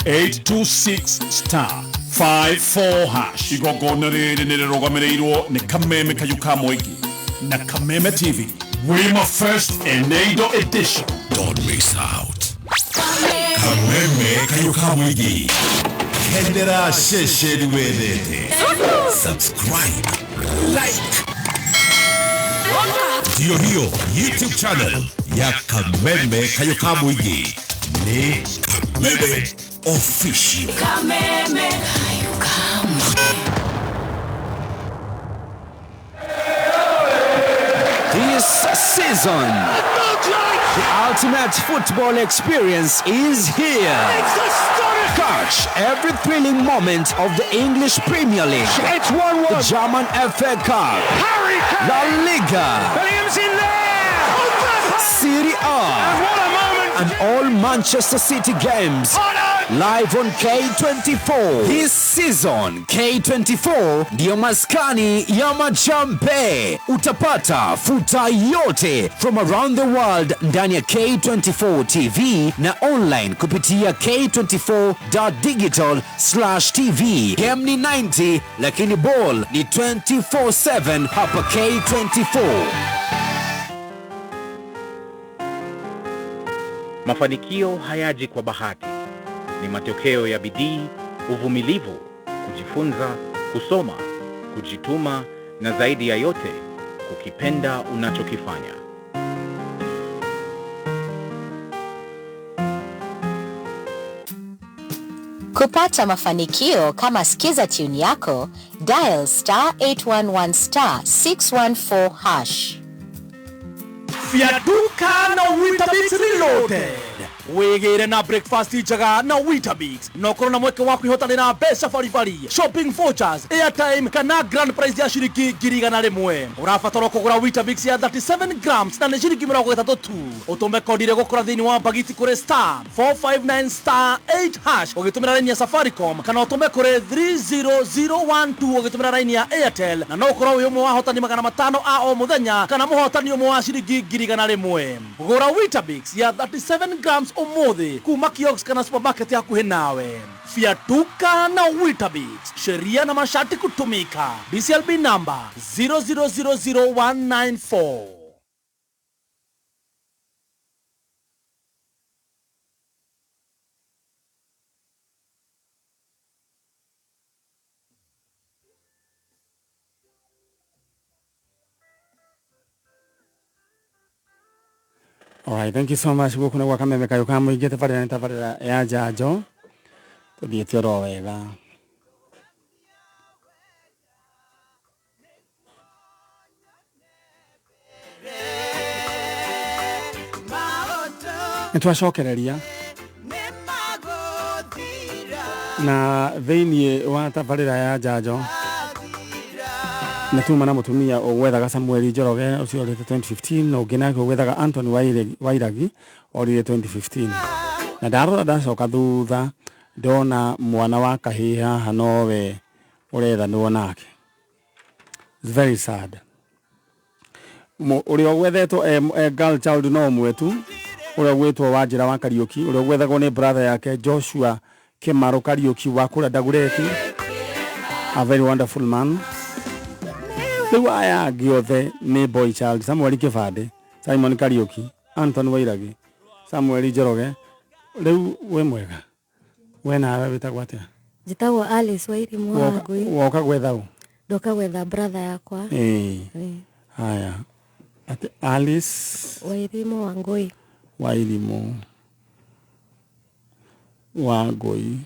*826*54 hash. Igogona riri nirirugamirĩirwo ni Kameme Kayuka Mwigi na Kameme TV. Wima First Eneido Edition. Don't miss out. Kameme Kayuka Mwigi. Kendera shesheri wedete. Subscribe. Like. Hiyo YouTube channel ya Kameme Kayuka Mwigi ni Kameme Official. Kameme Kayuka Mwigi. This season, the ultimate football experience is here. Catch every thrilling moment of the English Premier League, it's 1-1. The German FA Cup, La Liga, Serie A, and all Manchester City games. Live on K24. This season, K24 ndio maskani ya majambe. Utapata futa yote from around the world ndani ya K24 TV na online kupitia k24.digital/tv. Game ni 90 lakini ball ni 24/7 hapa K24. Mafanikio hayaji kwa bahati. Ni matokeo ya bidii, uvumilivu, kujifunza, kusoma, kujituma na zaidi ya yote, kukipenda unachokifanya. Kupata mafanikio kama skiza tune yako, dial *811*614 hash. Fiaduka na Weetabix Reloaded. Wegere na breakfast ijaga na Weetabix. Nokoro na mweke wako ihotanira pesa farifari, shopping vouchers, airtime kana grand prize ya shiringi girigana rimwe. Urafatara kugura Weetabix ya 37 grams na shiringi 33 tu. Utume kodi rego kora thini wa bagiti kure *459*8 hash ugitumira line ya Safaricom kana utume kure 30012 ugitumira line ya Airtel na nokoro uyo mwa hotani magana 5 a o muthenya kana muhotani uyo mwa shiringi girigana rimwe. Gura Weetabix ya 37 grams umuthi kuma kiosk kana supermarket ya kuhe nawe. Fiatuka na Weetabix, sheria na masharti kutumika. BCLB number 0000194. Alright, thank you so much. Gukuna kwa Kameme Kayuka Mwigi tafarira ya jajo. Tudiete ro wega. Nitwacokereria na thĩinĩ wa tabarĩra ya jajo na tuma na mutumia ogwethaga Samuel Njoroge ucio orite 2015 no nginake ogwethaga Anthony Wairagi orite 2015 na ndarora ndacoka thutha ndona mwana wa kahiha hanowe urethanwo nake. It's very sad. Uri ogwethetwo girl child no mwetu uri ogwetwo Wanjira wa Kariuki uri ogwethagwo ni brother yake Joshua Kimaro Kariuki wa kura Dagureti, a very wonderful man. Riu aya giothe ni boy child Samuel Kibande, Simon Kariuki, Anthony Wairagi, Samuel Njoroge. Riu we mwega we nawe witagwo atia? Njitagwo Alice Wairimu wa Ngui. Woka gwetha u? Ndoka gwetha brother yakwa. Haya. Ati Alice Wairimu wa Ngui. Wairimu wa Ngui.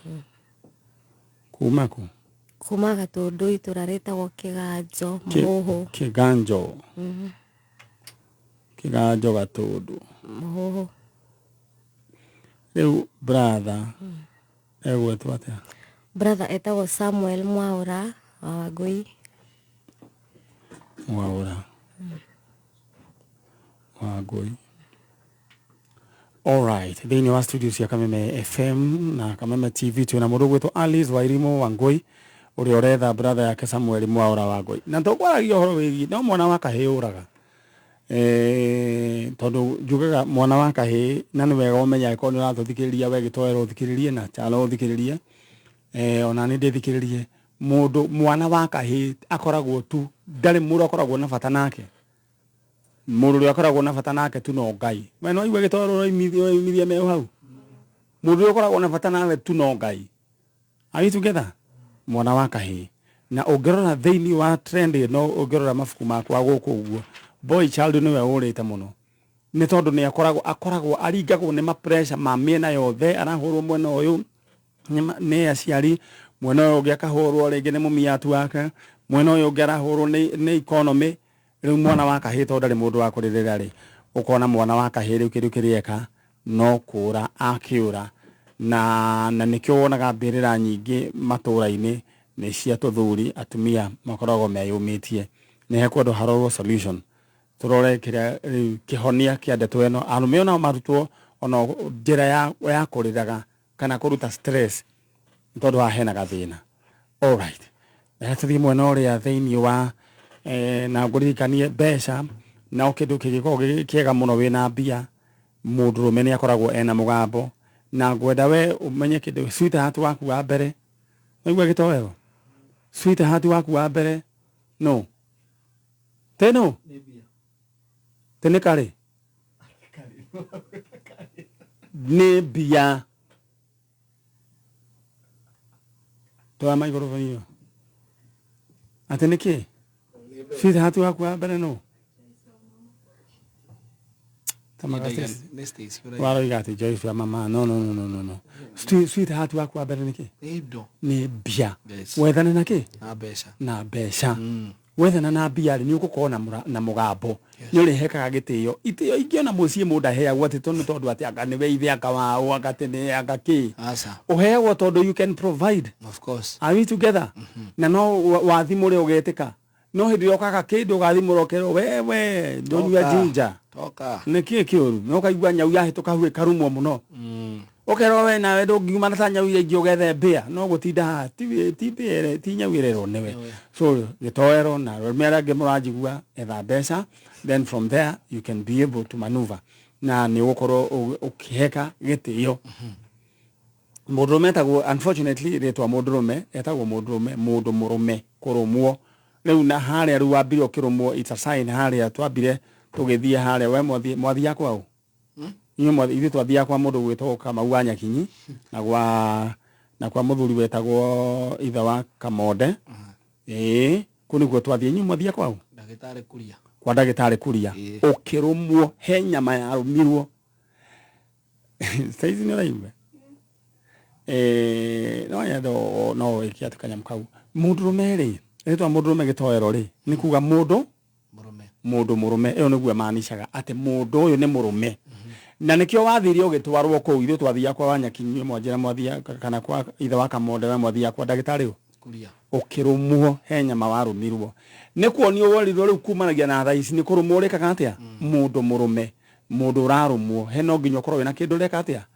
Kuma ku? Kuma Gatundu itura ritagwo Kiganjo Muhu. Kiganjo. Kiganjo Gatundu Muhu. Riu brother egwetwo atia? Brother etagwo Samuel Mwaura wa Ngui. Mwaura wa Ngui. All right, thini wa studios ya Kameme FM na Kameme TV tuna mundu gwetwo Alice Wairimu wa Ngui uri oretha brother yake Samuel Mwaura wa Ngui. Na tokwaragia horo wigi no mwana wa kahiuraga tondu njugaga mwana wa kahi na ni wega umenya ko ni urathikiriria we gitoero thikiririe na chalo thikiririe ona ni ndithikiririe mundu mwana wa kahi akoragwo tu ndari muru akoragwo na bata nake mundu akoragwo na bata nake tu no Ngai we no igwe gitoero imithia me hau mundu akoragwo na bata nawe tu no Ngai. Are you together? Mwana wa kahi na ongerora thini wa trend no ongerora mafuku makwa guku uguo boy child no we urite muno ni tondu ni akoragwo aringagwo ni ma pressure ma miena yothe arahurwo mwena uyu ni aciari mwena uyu ungi akahurwo ringi ni mumiatu wake mwena uyu ungi arahurwo ni economy. Riu mwana wa kahi tondu ndari mundu wa kuririra ri ukona mwana wa kahi riu kirieka no kura akiura na nikio wonaga mbirira nyingi matura-ini ni cia tuthuri atumia makoragwo meyumitie ni hekwendo harorwo solution turore kiria kihonia kia ndeto eno arume ona marutwo ona njira ya kuriraga kana kuruta stress tondu wa hena gathina. All right, tuthie mwena uria thiini wa na nguririkanie mbeca na kindu kigikorwo kiega muno wina mbia mundurume ni akoragwo ena mugambo na ngwenda we umenye kindu sweetheart waku wa mbere naigua gitowero sweetheart waku wa mbere no teno tene kare ni bia to ama igoro vanyo atene ke sweetheart waku wa mbere no waro igati Joyce ya mama no sweetheart waku wa mbere niki ni bia wethana naki na besha wethana na bia ni ukukona na mugambo ni uri hekaga gitio itio ingiona mucie mundu aheagwo ati tondu ati anga ni we ithe anga wao agatene anga ki uheagwo tondu you can provide. Of course. Are we together? Na no wathimure ugetika no hindi yokaga kindu gathimuro kero wewe ndonyua jinja toka niki kiuru no kaigua nyau yahituka huwe karumwo muno okero we nawe ndungiuma na nyau ingi ugethe mbia no gutinda ti nyau irero newe so gitoero na rumera ngemurajigua etha mbeca then from there you can be able to maneuver na ni gukorwo ukiheka gitio mundurume etagwo unfortunately ritwa mundurume etagwo mundu murume kurumwo riu na haria ru wambire ukirumwo it's a sign haria twambire tugithie haria we mwathi yakwa u ithu twathia kwa mundu gwitwo Kamau wa Nyakinyi na kwa muthuri wetagwo itha wa Kamonde kuni gwo twathia nyu mwathia kwa u ndagitari kuria kwa ndagitari kuria ukirumwo he nyama ya rumirwo saizi ni raigwe no ya no ikiatukanya mkau mundurume ri etwa mundurume gitoero ri ni kuga mundu murume iyo niguo maanishaga ati mundu uyu ni murume na nikio wathirio gitwarwo ku ithu twathia kwa Wanyakinyi Mwanjira mwathia kana kwa ithe wa Kamonde we mwathia kwa ndagitari u ukirumwo he nyama warumirwo ni kuonio worirwo riu kumanagia na thaa ici ni kurumwo rekaga atia mundu murume mundu urarumwo he no nginya ukorwo wina kindu reka atia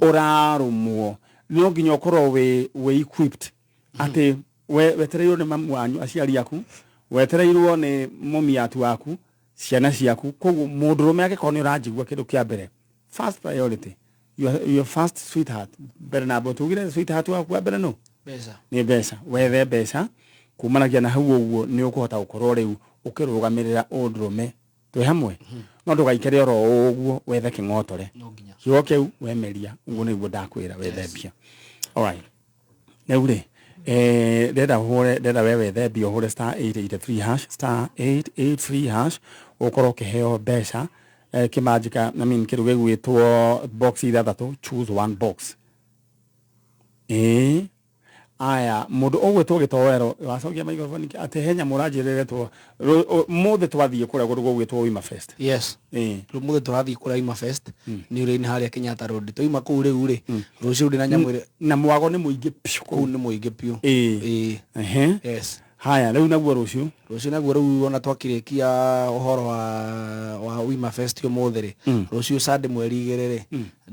urarumwo no nginya ukorwo we equipped ati wetereirwo ni mamu wanyu aciari aku wetereirwo ni mumi atu waku ciana ciaku koguo mundurume agikorwo ni uranjigua kindu kia mbere first priority your first sweetheart mbere na botugire sweetheart waku wa mbere no Besa. Ni besa wethe besa kumanagia na hau uguo ni ukuhota gukorwo riu ukirugamirira undurume twi hamwe no ndugaikere oro uguo wethe kingotore kiugo kiu wemeria uguo niguo ndakwira wethembia alright now ri deda wewe thembia hore *883# ukorwo kiheo besa kimajika kiruge gwitwo box ithathatu choose one box aya mundu ogwetwo gitowero wacokia microphone ate henya muranjirire to muthe twathie kure gugo gwitwo Wima Fest yes muthe twathie kure Wima Fest ni uri ni haria Kenyatta Road toima ku riu ri rucio ri na nyamwire na mwago ni muingi piu ku ni muingi piu yes haya riu naguo rucio naguo riu ona twakirikia uhoro wa Wima Fest yo muthiri rucio Sunday mweri 2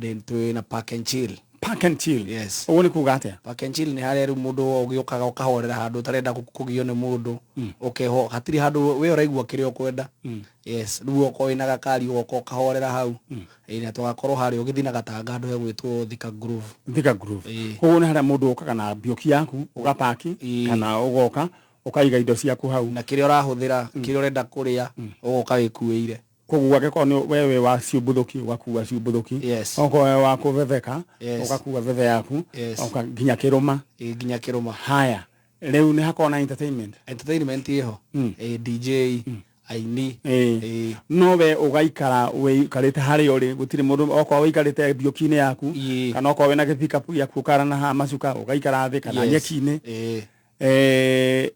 ri twi na Park and Chill. Park and Chill. Yes. Uone kugatia. Park and Chill ni haria ru mundu ogiokaga ukahorera handu tarenda kugio ni mundu. Ukeho hatiri handu we uraigua kirio kwenda. Yes. Ru oko ina gakari oko kahorera hau. Ina twakorwo hari ugithina gatanga andu he gwitwo Thika Groove. Thika Groove. Koguo ni haria mundu okaga na bioki yaku ugapaki kana ugoka ukaiga indo ciaku hau. Na kirio rahuthira kirio renda kuria ugoka wikuire. Koguo ageko ni wewe wa ciubuthuki wakuwa ciubuthuki oko wa kuvetheka ukakuwa vethe yaku oka ginya kiruma haya riu ni hakona entertainment iho DJ aini no we ugaikara we karite hari uri gutiri mundu oko wikarite biokine yaku kana oko we na githikapu yaku karana ha macuka ugaikara thi kana nyekine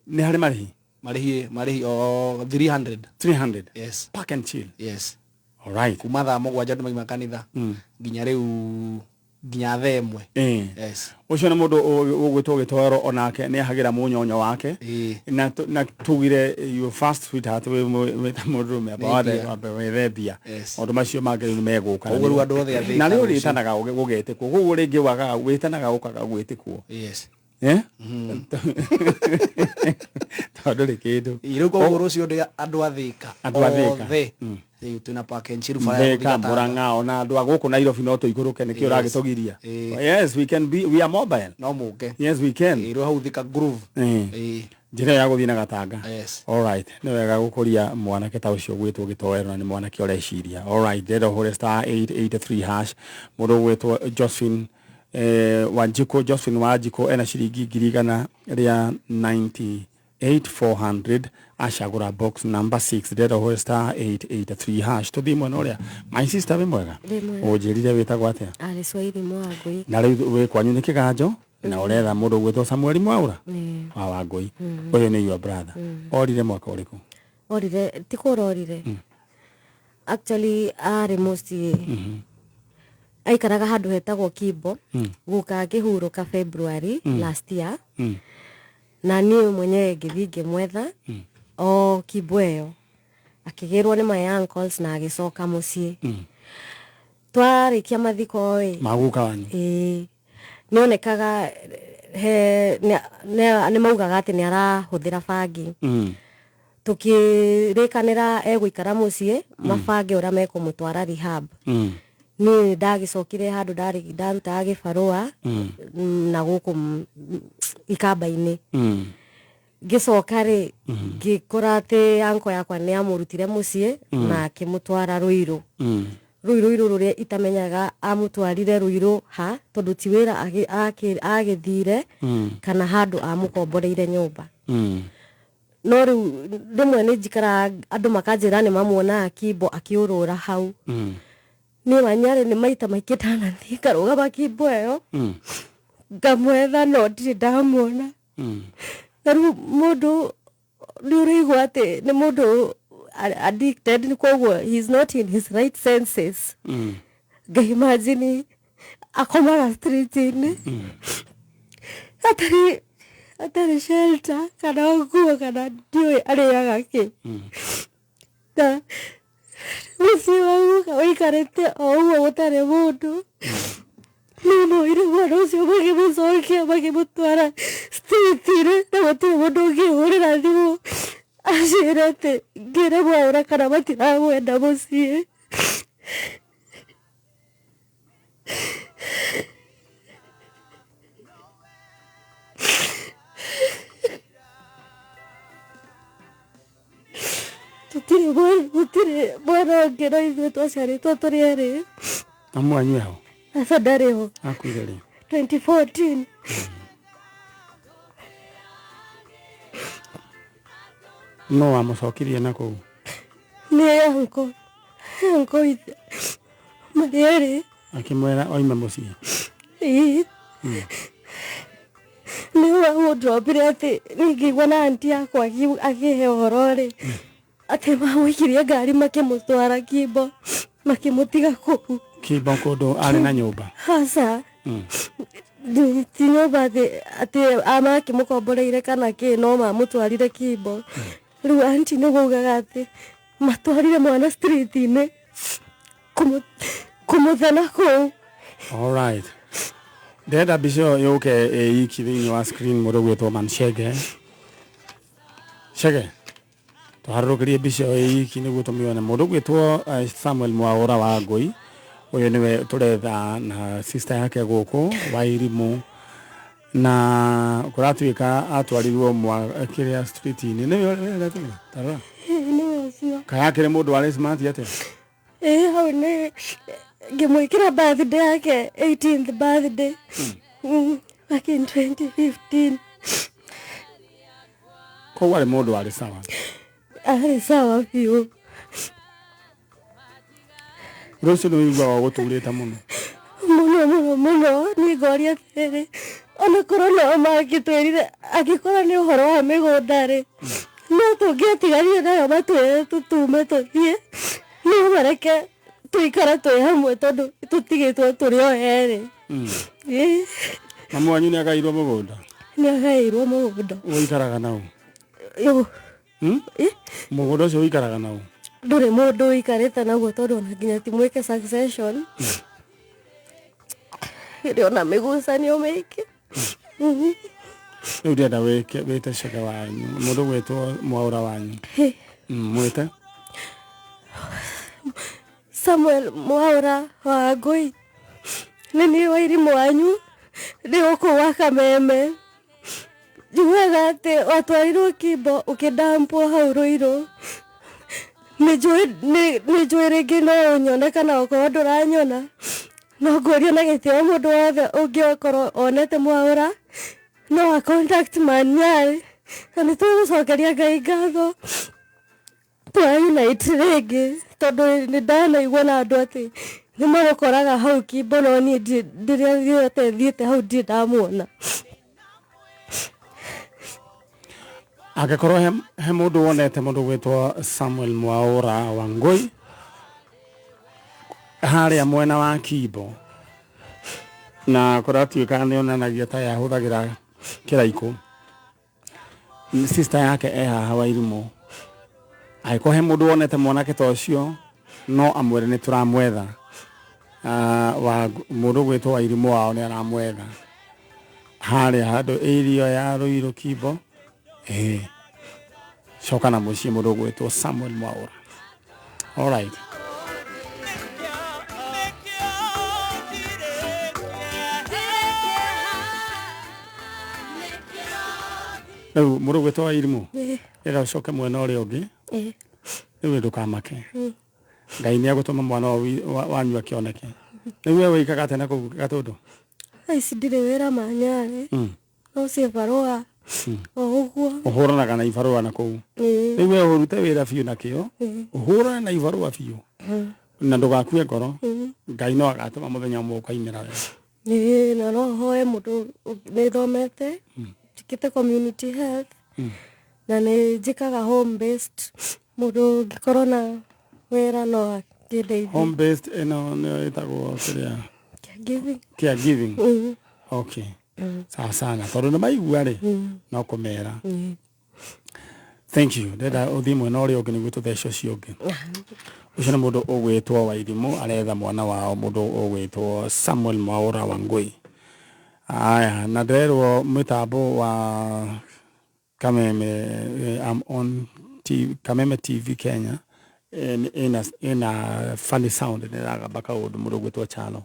ni hari marihi o 300 yes Park and Chill yes all right kumatha mogwanja ndu maima kanitha ginya riu ginya themwe yes ucio na mundu ugwitwo gitoro onake ni ahagira munyonyo wake na tugire your first sweetheart we mundu me abade wethembia ondu macio mangĩ ni meguka uguo andu othe athika na riu ritanaga gugetikwo gugu ringi waga witanaga ukaga gwitikwo yes tadore kido iruko urucio ndi andu athika othe tuna Park and Chill fire Murang'a ona andu aguku Nairobi no to iguruke nikio ragitogiria yes we are mobile no muke yes we can iru hau Thika Groove njira ya guthina gatanga all right ni wega gukuria mwanake ta ucio gwitwo gitowero na ni mwanake oreciria all right dedo hore *883# mundu gwitwo Josephine Josephine Wanjiko ena ciringi 198,400 ashagura box number 6 dedo hore *883# to thimo noria my sister bimwega ujirire witagwa atia ali Swahili Mwagui na riu we kwanyu ni kiganjo na uretha mundu gwitwo Samuel Mwaura wa Wangui uyu ni your brother orire mwaka uriku orire tikurorire actually are most aikaraga handu hetagwo Kibo guka kihuruka February last year na ni mwenye githinge mwetha o Kibo eyo akigirwo ni my uncles na agicoka mucii twarikia mathiko maguka wanyu nionekaga he ni maugaga ati ni arahuthira bangi tukirikanira egwikara mucii mabange ura mekumutwara rehab ni ndagicokire handu ndaruta gibarua na guku ikamba-ini gicoka ri gikorate anko yakwa ni amurutire mucii na akimutwara Ruiru Ruiru ruria itamenyaga amutwarire Ruiru ha tondu ti wira agithire kana handu amukomboreire nyumba no riu rimwe ni njikara andu makanjira ni mamuona Kibo akiurura hau ni wanyare ni maita maikitana thika ruga Kibo eyo ngamwetha no ndiri ndamuona riu mundu ndurigwa ati ni mundu addicted ni koguo he's not in his right senses imagine akomaga street-ini atarĩ shelter kana nguo kana ndiũĩ arĩaga kĩ. Na mũciĩ wauga wĩikarĩte o ũguo gũtarĩ mũndũ. Nĩmoire mwana ũcio makĩmũcokia makĩmũtwara street-inĩ na gũtirĩ mũndũ ũngĩhũrĩra thimũ acĩre atĩ ngĩre Mwaũra kana matiramwenda mũciĩ. Gũtirĩ mwana ũngĩ no ithuĩ twaciarĩtwo tũrĩ erĩ. Na mwanyu hao? Aca ndarĩ ho. Akuire rĩ? 2014. No wamũcokirie na kũu? Nĩ anko ithe marĩ erĩ. Akĩmwĩra oime mũciĩ? Ĩĩ. Nĩ wamũndropire atĩ ningĩigua na anti yakwa akĩhe ũhoro rĩ atĩ mamũikirie ngari makĩmũtwara Kimbo makĩmũtiga kũu. Kimbo kũndũ arĩ na nyũmba? Aca. Ti nyũmba atĩ makĩmũkomboreire kana kĩ no mamũtwarire Kimbo. Rĩu anti nĩ gaugaga atĩ matwarire mwana street-inĩ kũmũthana kũu. Alright. Ndĩrenda mbica ĩyo yũke ĩiki thĩinĩ wa screen mũndũ gwĩtwo Manchege. Chege. Tũharũrũkĩrie mbica ĩyo ĩiki nĩguo tũmĩone. Mũndũ gwĩtwo Samuel Mwaũra wa Ngũi. Ũyũ nĩwe tũretha na sister yake gũkũ Wairimu. Na kũratuĩka atwarirwo kĩrĩa street-inĩ. Nĩwe ũrĩa tarora. Nĩwe ũcio. Kaĩ akĩrĩ mũndũ warĩ smart atĩa? Hau nĩ ngĩmwĩkĩra birthday yake 18th birthday back in 2015. Koguo arĩ mũndũ warĩ sawa? Arĩ sawa biũ. Rũciũ nĩ wĩiguaga gũtũrĩte mũno? Mũno nĩ ngoria atĩrĩ ona korwo nao mangĩtwĩrire angĩkorwo nĩ ũhoro wa mĩgũnda rĩ no tũngĩatiganire nayo matwĩre tũtume tũthiĩ no mareke tũikara twĩ hamwe tondũ tũtigĩtwo tũrĩ o erĩ. Mamu wanyu nĩ agaĩirwo mũgũnda? Nĩ agaĩirwo mũgũnda. Ũikaraga naũ? Mũgũnda ũcio ũikaraga naũ? Ndũrĩ mũndũ ũikarĩte naguo tondũ ona nginya ti mwĩke succession. Ĩrĩ ona mĩgucanio mĩingĩ. Rĩu ndĩrenda wĩte Chege wanyu mũndũ gwĩtwo Mwaũra wanyu. Mwĩte? Samuel Mwaũra wa Ngũi. Nĩ niĩ Wairimu wanyu ndĩ gũkũ gwa Kameme. Njugaga atĩ watwarirwo Kimbo ũkĩdampwo hau Rũirũ. Nĩ njũĩ rĩngĩ no ũnyone kana okorwo ndũranyona no ngũria na gĩtĩo mũndũ wothe ũngĩkorwo onete Mwaũra no wa contact man nyarĩ na nĩ tũgũcokeria Ngai ngatho twa unite rĩngĩ tondũ nĩ ndanaigua na andũ atĩ nĩ magũkoraga hau Kimbo no niĩ ndĩrĩa thiĩte hau ndirĩ ndamuona. Angĩkorwo he mũndũ wonete mũndũ gwĩtwo Samuel Mwaũra wa Ngũi harĩa mwena wa Kimbo na kũratuĩka nĩ onanagia ta yahũthagĩra kĩraikũ, sister yake haha Wairimu, angĩkorwo he mũndũ wonete mwanake ta ũcio no amwĩre nĩ tũramwetha. Mũndũ gwĩtwo Wairimu wao nĩ aramwetha harĩa handũ area ya Rũirũ Kimbo. Coka na mũciĩ mũndũ gwĩtwo Samuel Mwaũra. Alright. Rĩu mũndũ gwĩtwo Wairimu ĩra ũcoke mwena ũrĩa ũngĩ. Rĩu ndũkamake. Ngai nĩ agũtũma mwana wanyu akĩoneke. Rĩu we wĩikaga atĩa na kũu Gatũndũ? Ici ndirĩ wĩra manyarĩ no ciĩ barũa o ũguo. Ũhũranaga na ibarũa na kũu? Rĩu we ũrute wĩra biũ na kĩo ũhũrane na ibarũa biũ na ndũgakue ngoro. Ngai no agatũma mũthenya ũmwe ũkaimĩra wega. Na no hoe mũndũ nĩ thomete njĩkĩte community health na nĩ njĩkaga home based. Mũndũ ũngĩkorwo na wĩra no akĩndeithia. Home based ĩno nĩyo ĩtagwo kĩrĩa? Caregiving. Caregiving. Okay. sawa sana tondu ni maigua ri no kumera thank you ndenda uthimwe no ri ungi niguo tutheco ciongi ucio ni mundu ugwitwo Wairimu aretha mwana wao mundu ugwitwo Samuel Mwaura Wangui aya na nderwo mitambo wa Kameme I'm on Kameme TV Kenya in a funny sound niraga baka undu mundu ugwitwo Chalo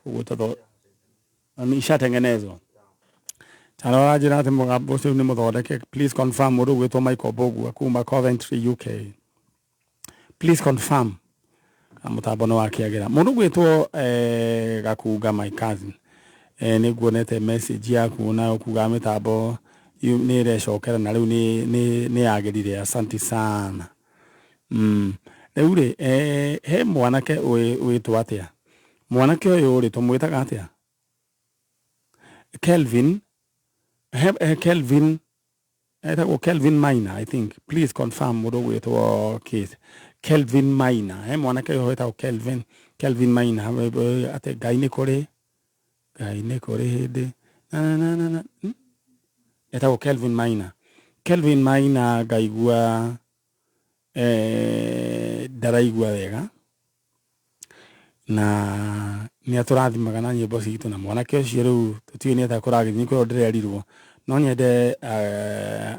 ugwitwo ni ishatengenezwa Chalo rajira ati mugambo ucio ni muthondeke please confirm mundu ugwitwo Michael Bogu kuma Coventry UK please confirm mutambo no wakiagira mundu ugwitwo Gakunga my cousin niguonete message yaku na ukuga mitambo ni recokera na riu ni yagirire asante sana riu ri he mwanake witwa atia mwanake uyu ri tumwitaga atia Kelvin Kelvin etagwo Kelvin Maina I think please confirm mundu witwa Keith Kelvin Maina he mwanake uyu etagwo Kelvin Maina ate gaini kuri hindi na etagwo Kelvin Maina ngaigua ndaraigua wega na ni aturathimaga na nyimbo citu na mwanake ucio riu tutiwe ni atakuragithini kuo ndirerirwo no nyende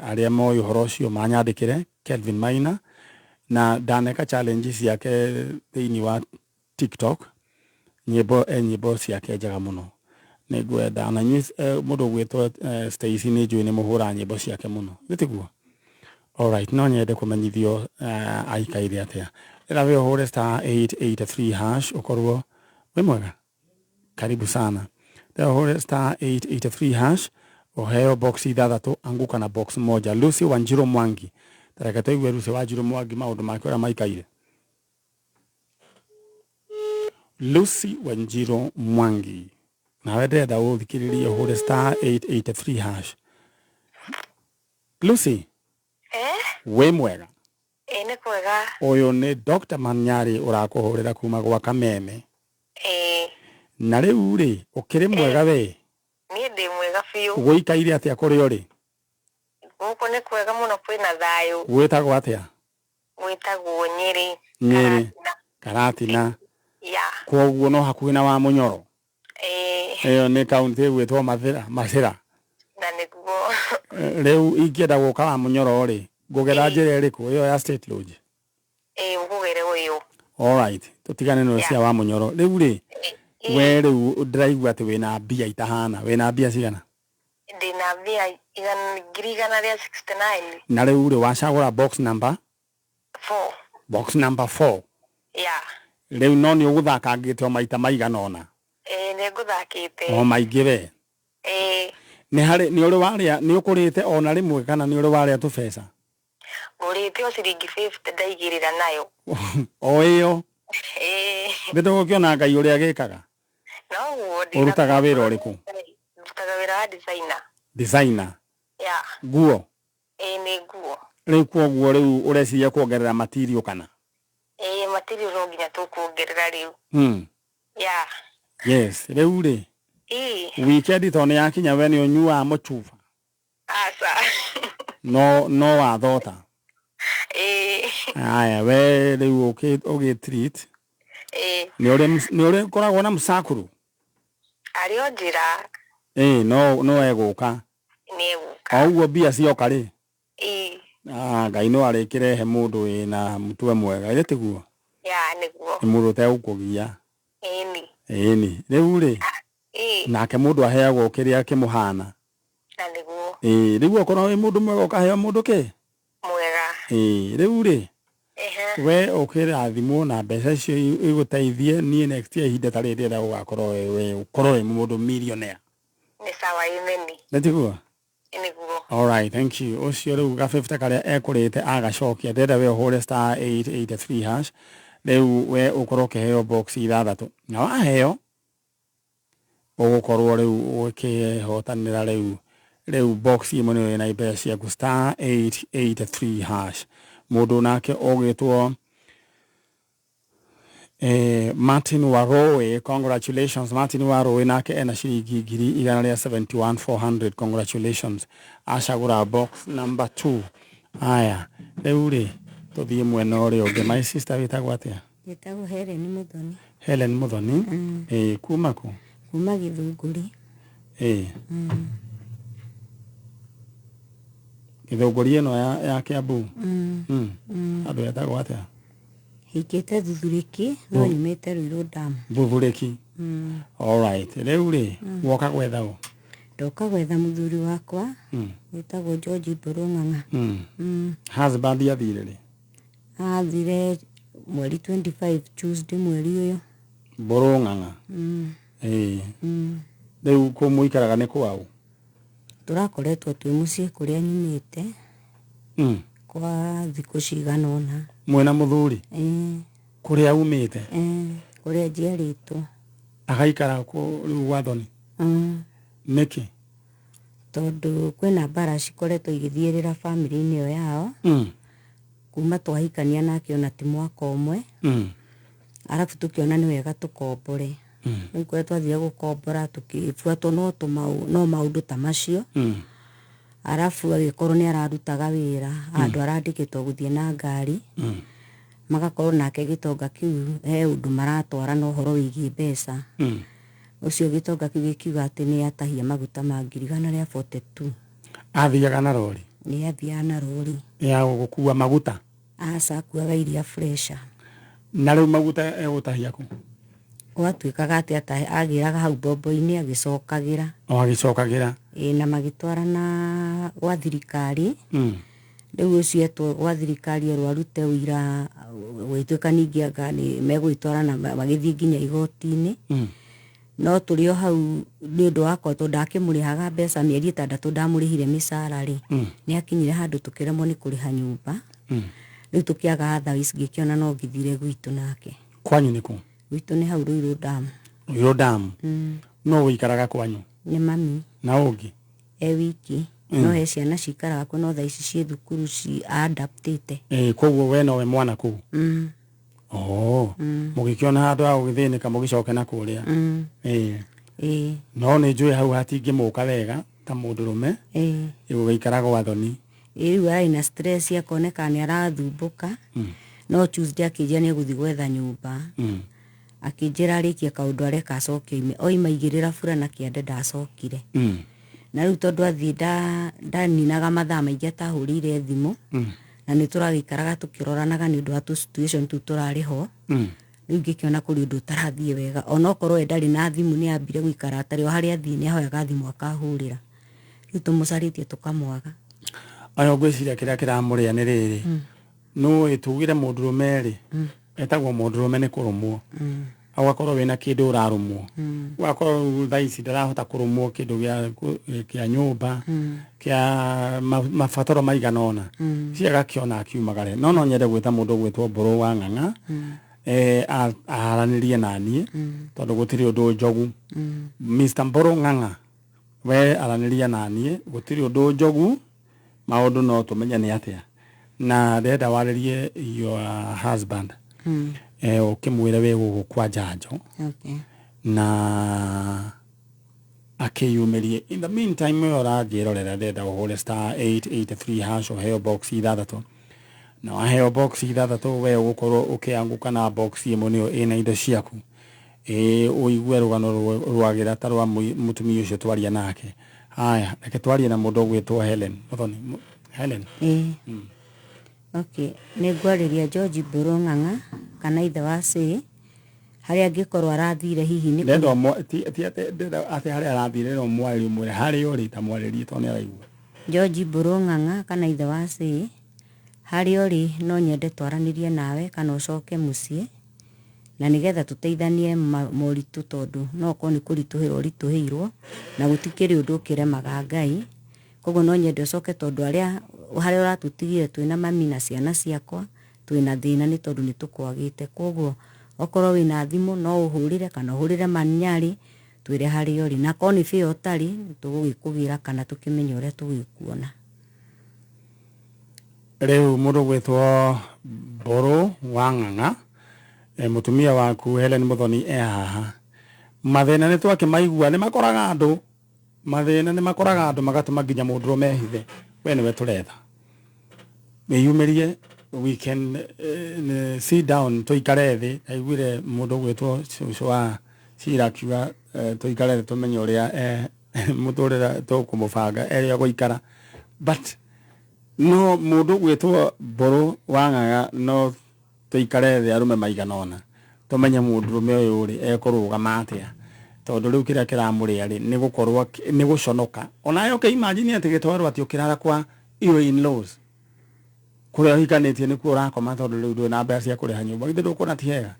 aria moyo uhoro ucio manyandikire Kelvin Maina na ndaneka challenges yake thiini wa TikTok nyimbo ciake njega muno nigwenda na mundu gwitwo Stacy ni njui ni muhura nyimbo ciake muno nitiguo alright no nyende kumenyithio aikaire atia ila we hore *883# ukorwo we mwega karibu sana leo hore *883# oheo box ithathatu anguka na box moja Lucy Wanjiru Mwangi tareka toigwe Lucy Wanjiru Mwangi maundu makora maikaire Lucy Wanjiru Mwangi na wende da uthikiririe hore *883# Lucy we mwega ni kwega uyu ni Dr. Manyari urakuhurira kuma gwa Kameme na riu ri ukiri mwega we ni ndi mwega fiu gwikaire atia kuri uri guko ni kwega muno kwina thayu gwitagwo atia gwitagwo Nyeri Karatina ya koguo no hakuhi na wa Munyoro iyo ni kaunti gwitwo Masira na niguo riu ingienda guka wa Munyoro ri ngugera njira iriku iyo ya State Lodge ngugere uyu alright tutigane no cia wa Munyoro riu ri we riu ndiraigua ati wina mbia itahana wina mbia cigana ndina mbia igana ria 69 na riu ri wacagura box number 4 ya riu no ni uguthakangite o maita maigana ona ni nguthakite o maingi we ni hari ni uri waria ni ukurite ona rimwe kana ni uri waria tu pesa urite o ciringi 50 ndaigirira nayo o iyo ndito kiona ngai uria gikaga no urutaga wira uriku ndutaga wira wa designer ya nguo ni nguo riu koguo riu ureciria kuongerera material kana material no nginya tukuongerera riu ya yes riu ri weekend tone yakinya we ni unyua muchuva asa no wa thota aya we riu ugi treat ni uri koragwo na musakuru ario njira no eguka ni eguka oguo bia cioka ri ngai no arikirehe mundu wina mutwe mwega ile tiguo ya niguo ni mundu te ukugia ni riu ri nake mundu aheagwo kiria kimuhana na niguo riu okorwo wi mundu mwega ukaheo mundu ki mwega riu ri we ukirathimwo na mbeca icio iguteithie nie next year ihinda tari ndira ugakorwo we ukorwo wi mundu millionaire ni sawa imeni nitiguo niguo alright thank you ucio riu ga 50 karia ekurite agacokia ndenda we hore *883# riu we ukorwo kiheo box ithathatu na waheo ugukorwo riu ukihotanira riu box imwe ni na ibeca ciaku *883# mundu nake ogitwo Martin Waroe, congratulations. Martin Waroe nake ena shilingi 171,400. Congratulations. Ashagura box number 2. Aya, leure tuthie mwena uria ungi. My sister witagwo atia? Witagwo Helen Muthoni. Helen Muthoni. Kuma ku? Kuma Githunguri. Githunguri ino ya Kiambu. Andu etagwo atia? Hikite Thuthuriki no nyumite Ruiru Dam. Thuthuriki. All right. Riu ri woka gwetha u? Ndoka gwetha muthuri wakwa witagwo George Burung'ang'a. Husband athire ri? Athire mweri 25 Tuesday mweri uyu. Burung'ang'a. Riu kumuikaraga ni kwao? Turakoretwo twi mucii kuria nyumite. Kwa thiku cigana ona. Mwena muthuri? Kuria umite? Kuria njiaritwo. Agaikara ku riu Wathoni? Niki? Tondu kwina mbara cikoretwo igithiirira family-ini iyo yao. Kuma twahikania nake ona ti mwaka umwe. Arafu tukiona ni wega tukombore. Riu kwe twathire gukombora tukibuatwo no maundu ta macio. Arafu agikorwo ni ararutaga wira andu arandikitwo guthie na ngari. Magakorwo nake gitonga kiu he undu maratwara no horo wigi mbeca. Ucio gitonga kiu gikiuga ati ni atahia maguta ma 142. Athiaga na rori? Ni athiaga na rori. Ya gukua maguta? Aca akuaga iria fresha. Na riu maguta egutahia ku? Gwatuikaga ati agiraga hau bombo-ini agicokagira. Agicokagira? Na magitwara na gwa thirikari. Riu ucio etwo gwa thirikari arute wira gwituika ningi anga ni megwitwara na magithii nginya igoti-ini. No turio hau ni undu wakwa to ndakimurihaga mbeca mieri 6 ndamurihire misara ri ni akinyire handu tukiremwo ni kuriha nyumba. Riu tukiaga tha ici ngikiona no ngithire gwitu nake. Kwanyu ni ku? Gwitu ni hau Ruiru Dam. Ruiru Dam? No wikaraga kwanyu? Ni mami. Na ungi? Wiki. No he ciana cikaraga ku no tha ici cie thukuru ci adaptite. Koguo we no we mwana ku? Mugikiona handu ha guthinika mugicoke na kuria? No ni njui hau hatingimuka wega ta mundurume igugikaraga Wathoni? Riu ari na stress akoneka ni arathumbuka. No Tuesday akijia ni guthi gwetha nyumba. Akijira arikia kaundu areka acoke ime oimaigirira fura na kiande ndacokire. Na riu tondu athi ndaninaga mathaa maingi atahurire thimu. Na ni turagikaraga tukiroranaga ni undu wa tu situation tu turari ho. Riu ngikiona kuri undu tarathie wega ona okorwo endari na thimu ni ambire gwikara atari o hari athii ni ahoyaga thimu akahurira. Riu tumucaritie tukamwaga. Ayo gwiciria kiria kiramuria ni riri. No itugire mundurume ri etagwo mundurume ni kurumwo. Agakorwo wina kindu urarumwo. Wakorwo tha ici ndarahota kurumwo kindu gia nyumba kia mafataro maigana ona. Ciaga kiona akiumagare. No nyende gwita mundu gwitwo Mburu wa Ng'ang'a. Aranirie nanie tondu gutiri undu njogu. Mr. Mburu Ng'ang'a we aranirie nanie gutiri undu njogu. Maundu no tumenya ni atia. Na ndenda waririe your husband. Ukimwira we gugukwa njanjo. Na akiyumirie. In the meantime we urajirorera ndenda uhure *883# oheo box ithathatu. Na waheo box ithathatu we ugukorwo ukianguka na box imwe niyo ina indo ciaku. Uigue rugano rwagira tarwa mutumia ucio twaria nake. Haya, reke twarie na mundu gwitwo Helen Muthoni. Helen. Okay, ni gwariria George Burung'ang'a kana ithe wa C haria angikorwo arathire hihi ni ndendo ati haria arathire no mwari umwe haria uri ta mwaririe to ni araigua. George Burung'ang'a kana ithe wa C haria uri no nyende twaranirie nawe kana ucoke mucii na nigetha tuteithanie moritu tondu no ko ni kurituhirwo rituhirwo na gutikiri undu ukiremaga Ngai. Koguo no nyende ucoke tondu haria uratutigire twina mami na ciana ciakwa twina thina ni tondu ni tukwagite. Koguo okorwo wina thimu no uhurire kana uhurire Maninyari twire haria uri na koni fi otari tugugikugira kana tukimenya uria tugikuona. Riu mundu gwitwo Mburu wa Ng'ang'a mutumia waku Helen Muthoni haha mathina ni twake maigua ni makoraga andu mathina ni makoraga andu magatuma nginya mundu mehithe we niwe turetha meyumirie we can sit down tuikare thi aiguire mundu gwitwo wa Sirakiuga tuikare thi tumenye uria muturira tukumubanga eria guikara but no mundu gwitwo Mburu Wang'aga no tuikare thi arume maiganona tumenye mundurume uyu ri ekurugama atia tondu riu kiria kiramuria ri ni gukorwo ni guconoka onayo ke imagine ati gitwarwo ati ukirara kwa iyo in-laws kuria hikanitie ni kuura koma tondu riu ndu na mbeca cia kuriha nyumba githiru kuna ti hega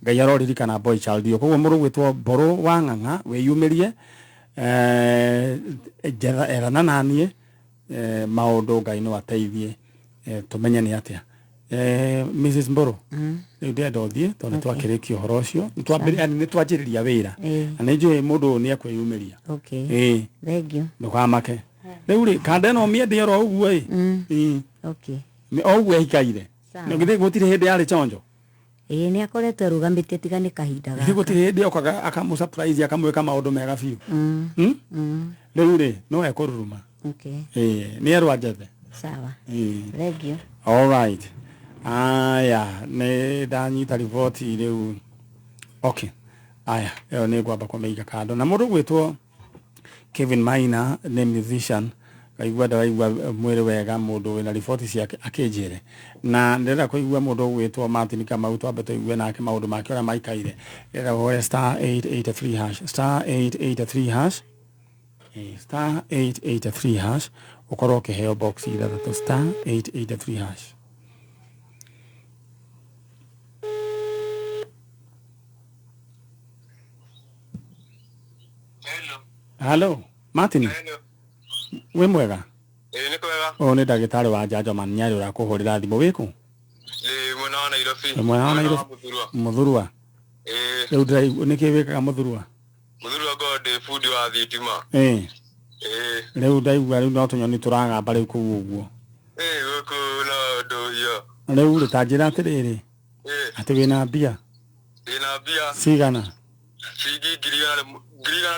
ngai aroririkana boy child yo koguo mundu gwitwo Mburu Wang'aga weyumirie erana nanie maundu ngai no ateithie tumenye ni atia Mrs. Mburu riu ndenda uthie tondu twakirikio horo ucio ni twanjiriria wira na ni njui mundu ni akwiyumiria okay thank you ndukamake riu ri kanda no miende ro uguo okay me oguo hikaire no githe gutire hindi yari chonjo ni akoretwo rugamite tigane kahinda githe gutire hindi okaga akamu surprise akamweka maundu mega biu riu ri no ekururuma okay ni erwa njathe sawa thank you all right aya ne ndanyita riboti riu okay aya yo ni gwamba kumeiga kando na mundu gwitwo Kevin Maina ni musician kaigua ndaigua mwiri wega mundu wina riboti ciake akinjire na ndenda kuigua mundu gwitwo Martin Kamau twambe tuigue nake maundu make ora maikaire era woe *883# *883# *883# ukorwo ukiheo box ithathatu *883#. Hello Martin. Hello. We mwega? Ni kwega. O ni ndagitari wa njanjo man nyari urakuhurira thimu wiku? Mwena wa Nairobi. Mwena wa Nairobi. Muthurwa. Riu ndĩraigua niki wikaga Muthurwa? Muthurwa God food wa thitima. Riu ndaigua riu no tunyoni turagamba riu kuu uguo. Guku no ndo yo. Riu ritanjira atiriri. Ati wina mbia? Wina mbia. Cigana? Cigi ngirigana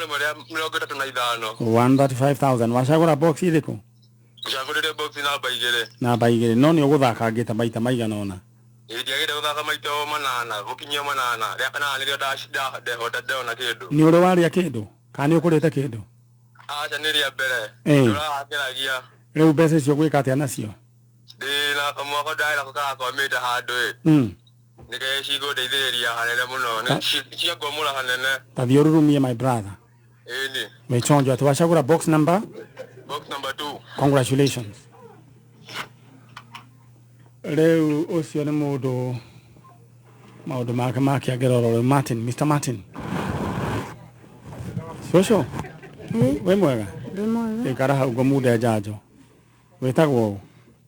rimwe 35,000. 135,000 wacagura box iriku? Wacagurire box namba igiri no ni uguthakangite maita maigana ona? Ndiagire guthaka maita 8 gukinyia 8 ria kana nirio ndahota ndona kindu. Ni uri waria kindu kana ukurite kindu? Acha niria mbere ndurahangiragia. Riu mbeca icio gwika atia nacio? Na kamwako ndaira kukakomita handu nikecigo ndeithiriria hanene muno ciangomura hanene tathiururumie my brother wechonjo ati wacagura box number 2. Congratulations. Riu ucio ni maundu make makiagerorore Martin. Mr. Martin Shosho we mwega? Ndi mwega. Ikara hau ngomude njanjo witagwo u?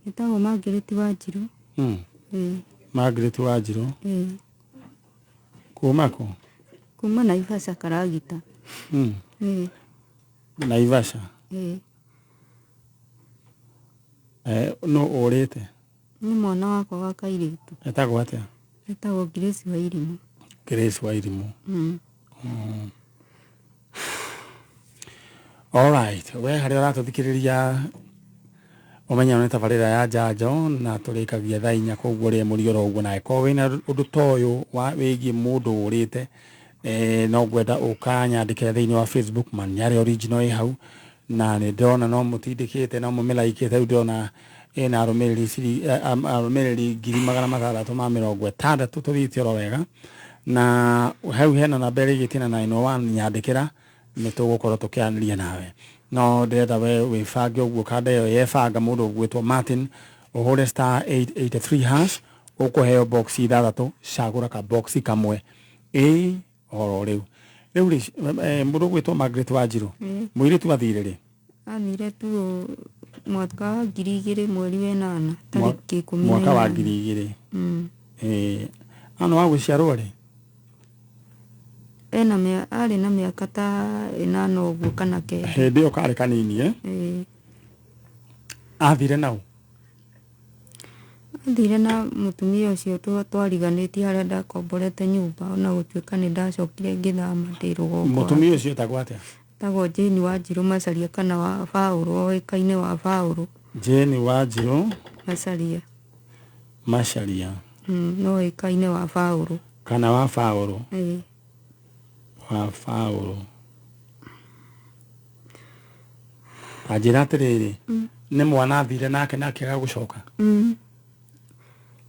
Witagwo Margaret Wanjiru. Margaret Wanjiru. Kuma ku? Kuma Naivasha Karagita. Naivasha. No urite? Ni mwana wakwa wa kairitu. Etagwo atia? Etagwo Grace Wairimu. Grace Wairimu. All right. We hari uratuthikiriria umenya ni tabarira ya njanjo na turikagia thaa 4 koguo ri murioro uguo na eko wina undu toyo wa wigi mundu urite no gwenda ukanyandike thiini wa Facebook man yari original hau na ni ndona no mutindikite no mumelaikite ndona ena arumiriri 660 tuthitio wega na hau hena na mbere gitina 901 nyandikira nitugukorwo tukianiria nawe no ndenda we wibange uguo kanda iyo yebanga mundu gwitwo Martin uhure *883# ukuheo box ithathatu cagura ka box kamwe oro riu mundu gwitwo Margaret Wanjiru muiritu athire ri? Athire tu mwaka wa 2000 mweri wa 8 tariki 10 mwaka wa 2000 ano wa guciarwo ri? Ari na miaka ta 8 uguo kana 9. Hindi yo kari kanini athire nau? Thire na mutumia ucio twariganitie haria ndakomborete nyumba ona gutuika ni ndacokire ngithama ndi rugongo. Mutumia ucio tagwo atia? Tagwo Jane Wanjiru Macharia kana wa Faulu, oikaine wa Faulu. Jane Wanjiru Macharia. No oikaine wa Faulu. Kana wa Faulu. Wa Faulu. Ajira atiriri. Ni mwana athire nake akiaga gucoka.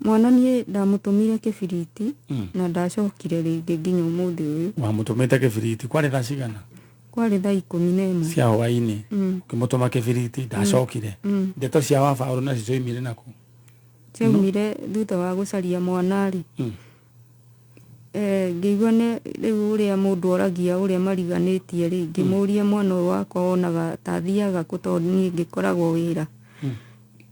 Mwana nie ndamutumire kibiriti na ndacokire ringi nginya umuthi uyu. Wamutumite kibiriti kwari thaa cigana? Kwari thaa 11 cia hwaini. Ukimutuma kibiriti ndacokire. Ndeto cia wa Faulu na cioimire naku? Cioimire thutha wa gucaria mwana ri. Ngĩigua rĩu ũrĩa mũndũ oragia ũrĩa mariganĩtie rĩ, ngĩmũria mwana ũyũ wakwa wonaga ta athiaga kũ tondũ niĩ ngĩkoragwo wĩra.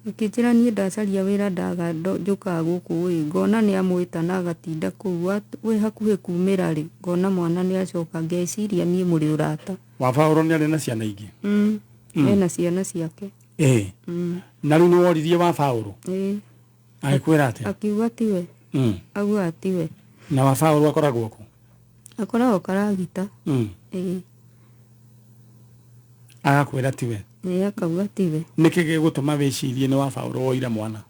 Akĩnjĩra niĩ ndacaria wĩra ndaga njũkaga gũkũ ĩ, ngona nĩ amwĩta na agatinda kũu, wĩ hakuhĩ kumĩra rĩ, ngona mwana nĩ acoka, ngeciria niĩ mũrĩ ũrata. Wa Faulu nĩ arĩ na ciana ingĩ? Ena ciana ciake. Na rĩu nĩ woririe wa Faulu? Agĩkwĩra atĩa? Akiuga tiwe. Auga tiwe. Na wa Faulu akoragwo kũ? Akoragwo Karagita. Agakwĩra tiwe? Akauga tiwe. Nĩkĩ gĩgũtũma wĩcirie nĩ wa Faulu woire mwana?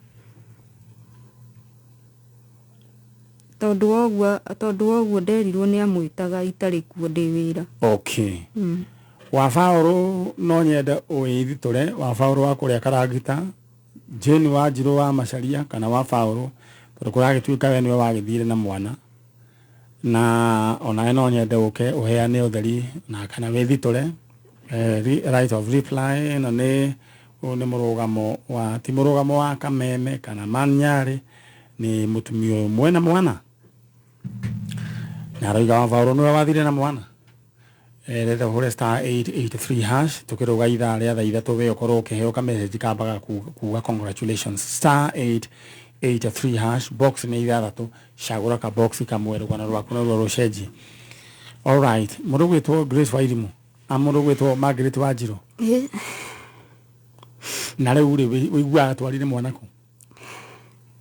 Tondũ woguo nderirwo nĩ amwĩtaga itarĩ kuo ndĩ wĩra. Okay. Wa Faulu no nyende ũĩthitũre wa Faulu wa kũrĩa Karagita, Jane Wanjiru wa Macharia kana wa Faulu, tondũ kũragĩtuĩka we nĩwe wagĩthire na mwana. Na ona no nyende ũke ũheane ũtheri na kana wĩthitũre right of reply. No nĩ mũrũgamo wa ti mũrũgamo wa Kameme kana Manyarĩ, nĩ mũtumia ũmwe na mwana. Na arauga wa Faulu nĩwe wathire na mwana. Reta hore star 883 hash tukiruga ithaa rĩa thaa ithatũ we ũkorwo ũkĩheo ka message kambaga kuga congratulations. Star 883 hash, box nĩ ithathatũ, cagũra ka box kamwe rũgano rwaku na ruo rũcenjie. All right, mũndũ gwĩtwo Grace Wairimu, mũndũ gwĩtwo Margaret Wanjiru. Na rĩu rĩ wĩiguaga atwarire mwana kũ?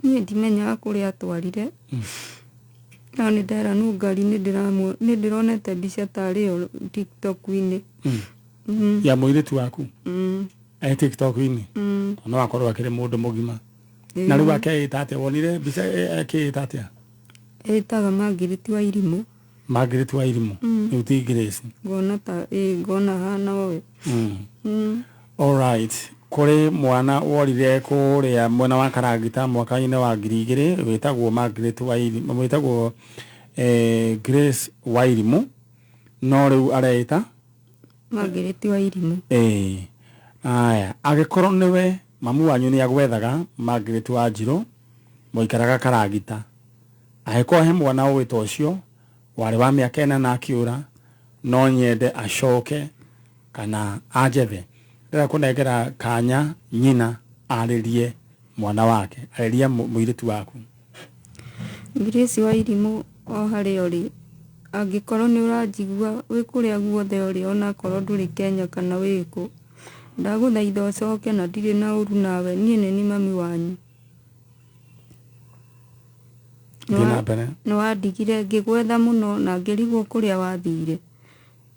Niĩ ndimenyaga kũrĩa atwarire. No nĩ ndera nũ ngari nĩ ndĩronete mbica tarĩ yo TikTok-inĩ. Ya mũirĩtu waku? TikTok-inĩ? No akorwo akĩrĩ mũndũ mũgima. Na rĩu akeĩta atĩa? Wonire mbica akeĩta atĩa? Ĩtaga Margaret Wairimu. Margaret Wairimu? Rĩu ti Grace? Ngona hana we. All right. Kũrĩ mwana worire kũrĩa mwena wa Karagita mwaka-inĩ wa 2000 wĩtagwo Margaret Wairimu, wĩtagwo Grace Wairimu, no rĩu areĩta Margaret Wairimu. Aya, agĩkorwo nĩwe mamu wanyu nĩ agwethaga Margaret Wanjiru mũikaraga Karagita, agĩkorwo he mwana ũwĩtwo ũcio warĩ wa mĩaka 4 na akĩũra, no nyende acoke kana anjethe. Rĩrĩa kũnengera kanya nyina arĩrie mwana wake, arĩria mũirĩtu waku. Grace Wairimu o harĩa ũrĩ, angĩkorwo nĩ ũranjigua wĩ kũrĩa guothe ũrĩ, ona korwo ndũrĩ Kenya kana wĩkũ, ndagũthaitha ũcoke na ndirĩ na ũru nawe, niĩ nĩ ni mami wanyu. Nĩ wandigire ngĩgwetha mũno na ngĩrigwo kũrĩa wathire.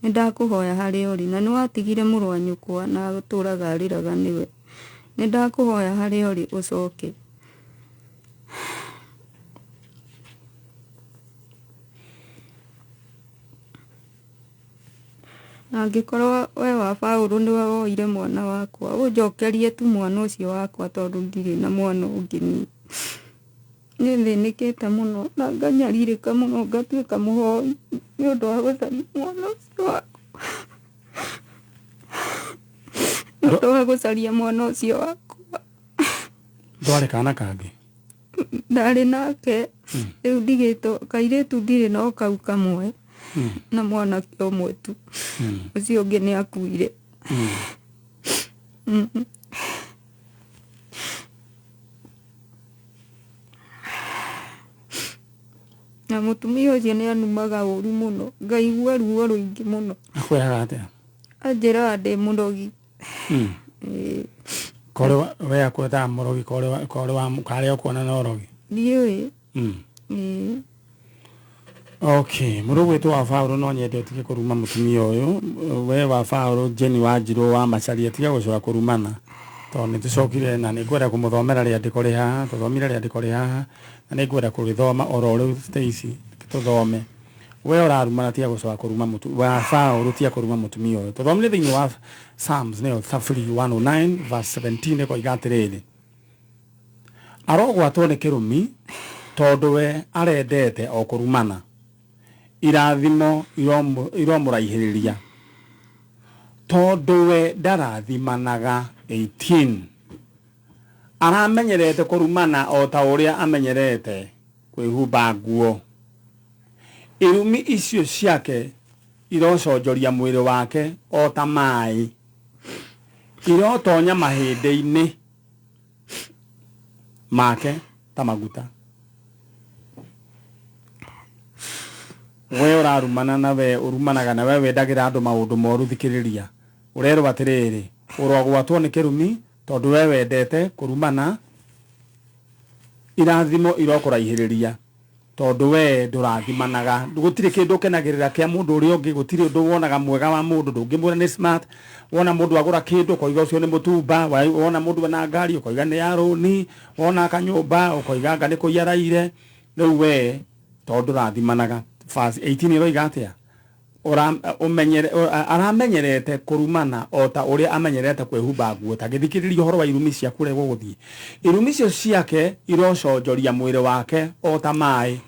Nĩ ndakũhoya harĩa ũrĩ, na nĩ watigire mũrũ wa nyũkwa na gũtũraga arĩraga nĩwe. Nĩ ndakũhoya harĩa ũrĩ ũcoke. Na angĩkorwo we wa Faulu nĩwe woire mwana wakwa, ũnjokerie tu mwana ũcio wakwa tondũ ndirĩ na mwana ũngĩ niĩ. Nĩ thĩnĩkĩte mũno na nganyarirĩka mũno ngatuĩka mũhoi nĩ ũndũ wa gũcaria mwana ũcio wakwa. Nĩ ũndũ wa gũcaria mwana ũcio wakwa. Ndwarĩ kana kangĩ? Ndarĩ nake, rĩu ndigĩtwo kairĩtu ndirĩ no kau kamwe na mwanake ũmwe tu, ũcio ũngĩ nĩ akuire. Na mũtumia ũcio nĩ anumaga ũru mũno, ngaigua ruo rũingĩ mũno. Akwĩraga atĩa? Anjĩraga ndĩ mũrogi. Kore we akweta morogi kore wa kare okona na orogi. Niwe. Okay, muru wetu wa Fauro no nyende utike kuruma mutumia uyu we wa Fauro Jenny Wanjiru wa Macharia tiga gucoka kurumana to ni tucokire na ni gwera kumuthomera ria ndiko ri haha tuthomire ria ndiko ri haha na ni gwera kurithoma oro riu Stacy tuthome we urarumana tiga gucoka kuruma mutu wa Fauro tiga kuruma mutumia uyu tuthomire thiini wa Psalms ne 109 verse 17 ko igatiriri arogwatwo ni kirumi tondu we arendete o kurumana irathimo iromuraihiriria tondu we ndarathimanaga 18 aramenyerete kurumana o ta uria amenyerete kwihumba nguo irumi icio ciake iroconjoria mwiri wake o ta mai irotonya mahindi-ini make ta maguta we urarumana na we urumanaga na we wendagira andu maundu moru thikiriria urero batiriri urogwatwo ni kirumi tondu we wendete kurumana irathimo irokuraihiriria tondu we ndurathimanaga gutire kindu kenagirira kia mundu uri ungi gutire undu wonaga mwega wa mundu ndungimwira ni smart wona mundu agura kindu koiga ucio ni mutumba wona mundu na ngari koiga ni yaroni wona kanyumba koiga anga ni kuyaraire riu we tondu rathimanaga fast 18 roiga atia aramenyerete kurumana o ta uria amenyerete kwihumba nguo ta githikiriria horo wa irumi cia kuregwo guthii irumi cio ciake iroconjoria mwiri wake o ta mai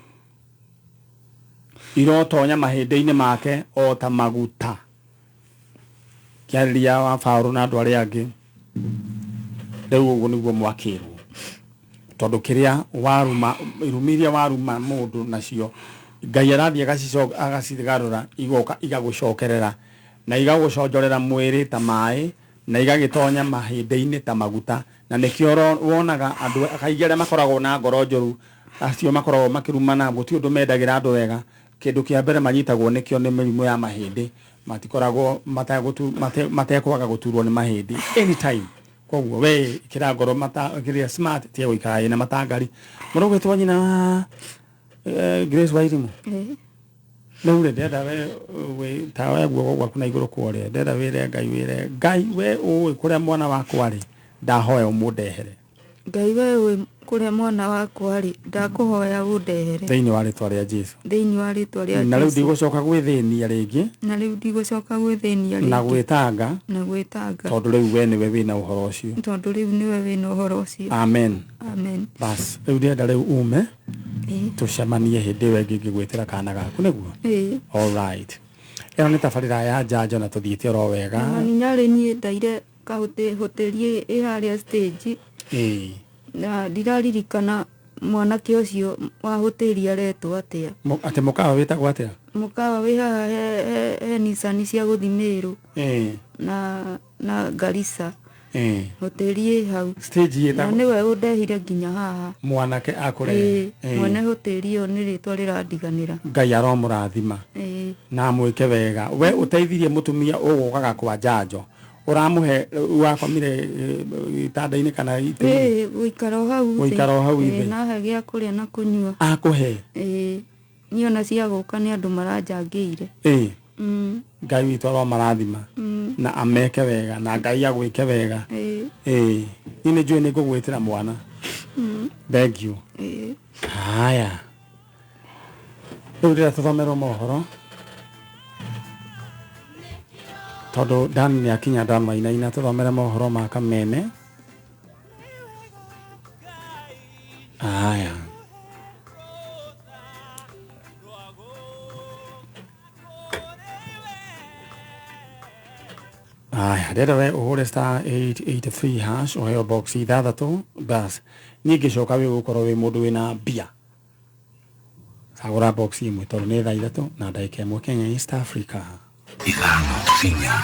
irotonya mahindi-ini make o ta maguta kiariria wa Fauro na andu aria angi riu uguo niguo mwakirwo tondu kiria waruma irumi iria waruma mundu nacio Ngai arathie agacithigarura igoka igagucokerera na igaguconjorera mwiri ta mai na igagitonya mahindi-ini ta maguta na nikio wonaga andu akaigi aria makoragwo na ngoro njoru acio makoragwo makirumana guti undu mendagira andu wega kindu kia mbere manyitagwo nikio ni mirimu ya mahindi matikoragwo matekwaga guturwo ni mahindi anytime koguo we kira ngoro kiria smart tie guikara na matangari murugo twanyina Grace Wairimu. No le deda we tawe gwo kuna iguru kwore deda wire ngai we o kuria mwana wako ari ndahoya umudehere ngai we kuria mwana wako ari ndakuhoya undehere thiini wa ritwa ria Jesu thiini wa ritwa ria Jesu na riu ndigucoka gwithinia ringi na gwitanga tondu riu we niwe wina uhoro ucio amen bas riu ndenda riu ume tucemanie hindi wengi ngigwitira kana gaku niguo all right ero ni tabarira ya njanjo na tuthiite oro wega ni nyari nie ndaire hoteli haria stage na ndiraririkana mwanake ucio wa hoteli aretwo atia ati mukawa witagwo atia mukawa wi haha he Nissan cia guthimiru na Garissa hoteli hau stage yeta ni we undehire nginya haha mwanake akure mwene hoteli iyo ni ritwa rirandiganira Ngai aromurathima na mwike wega we uteithirie mutumia ugukaga kwa njanjo uramuhe wakomire itanda-ini kana ite guikara hau na he gia kuria na kunyua akuhe niona cia guka ni andu maranjangiire Ngai witu aromarathima na ameke wega na Ngai agwike wega ni njui ni ngugwitira mwana thank you haya riu ndira tuthomerwo mohoro tondu Dan ni akinya Dan Maina tuthomere mohoro ma kameme haya ndenda we uhure star 883 hash uheo box ithathatu bas ningicoka wi gukorwo wi mundu wina mbia cagura box imwe tondu ni thaa ithatu na ndagika imwe Kenya East Africa ithano kinya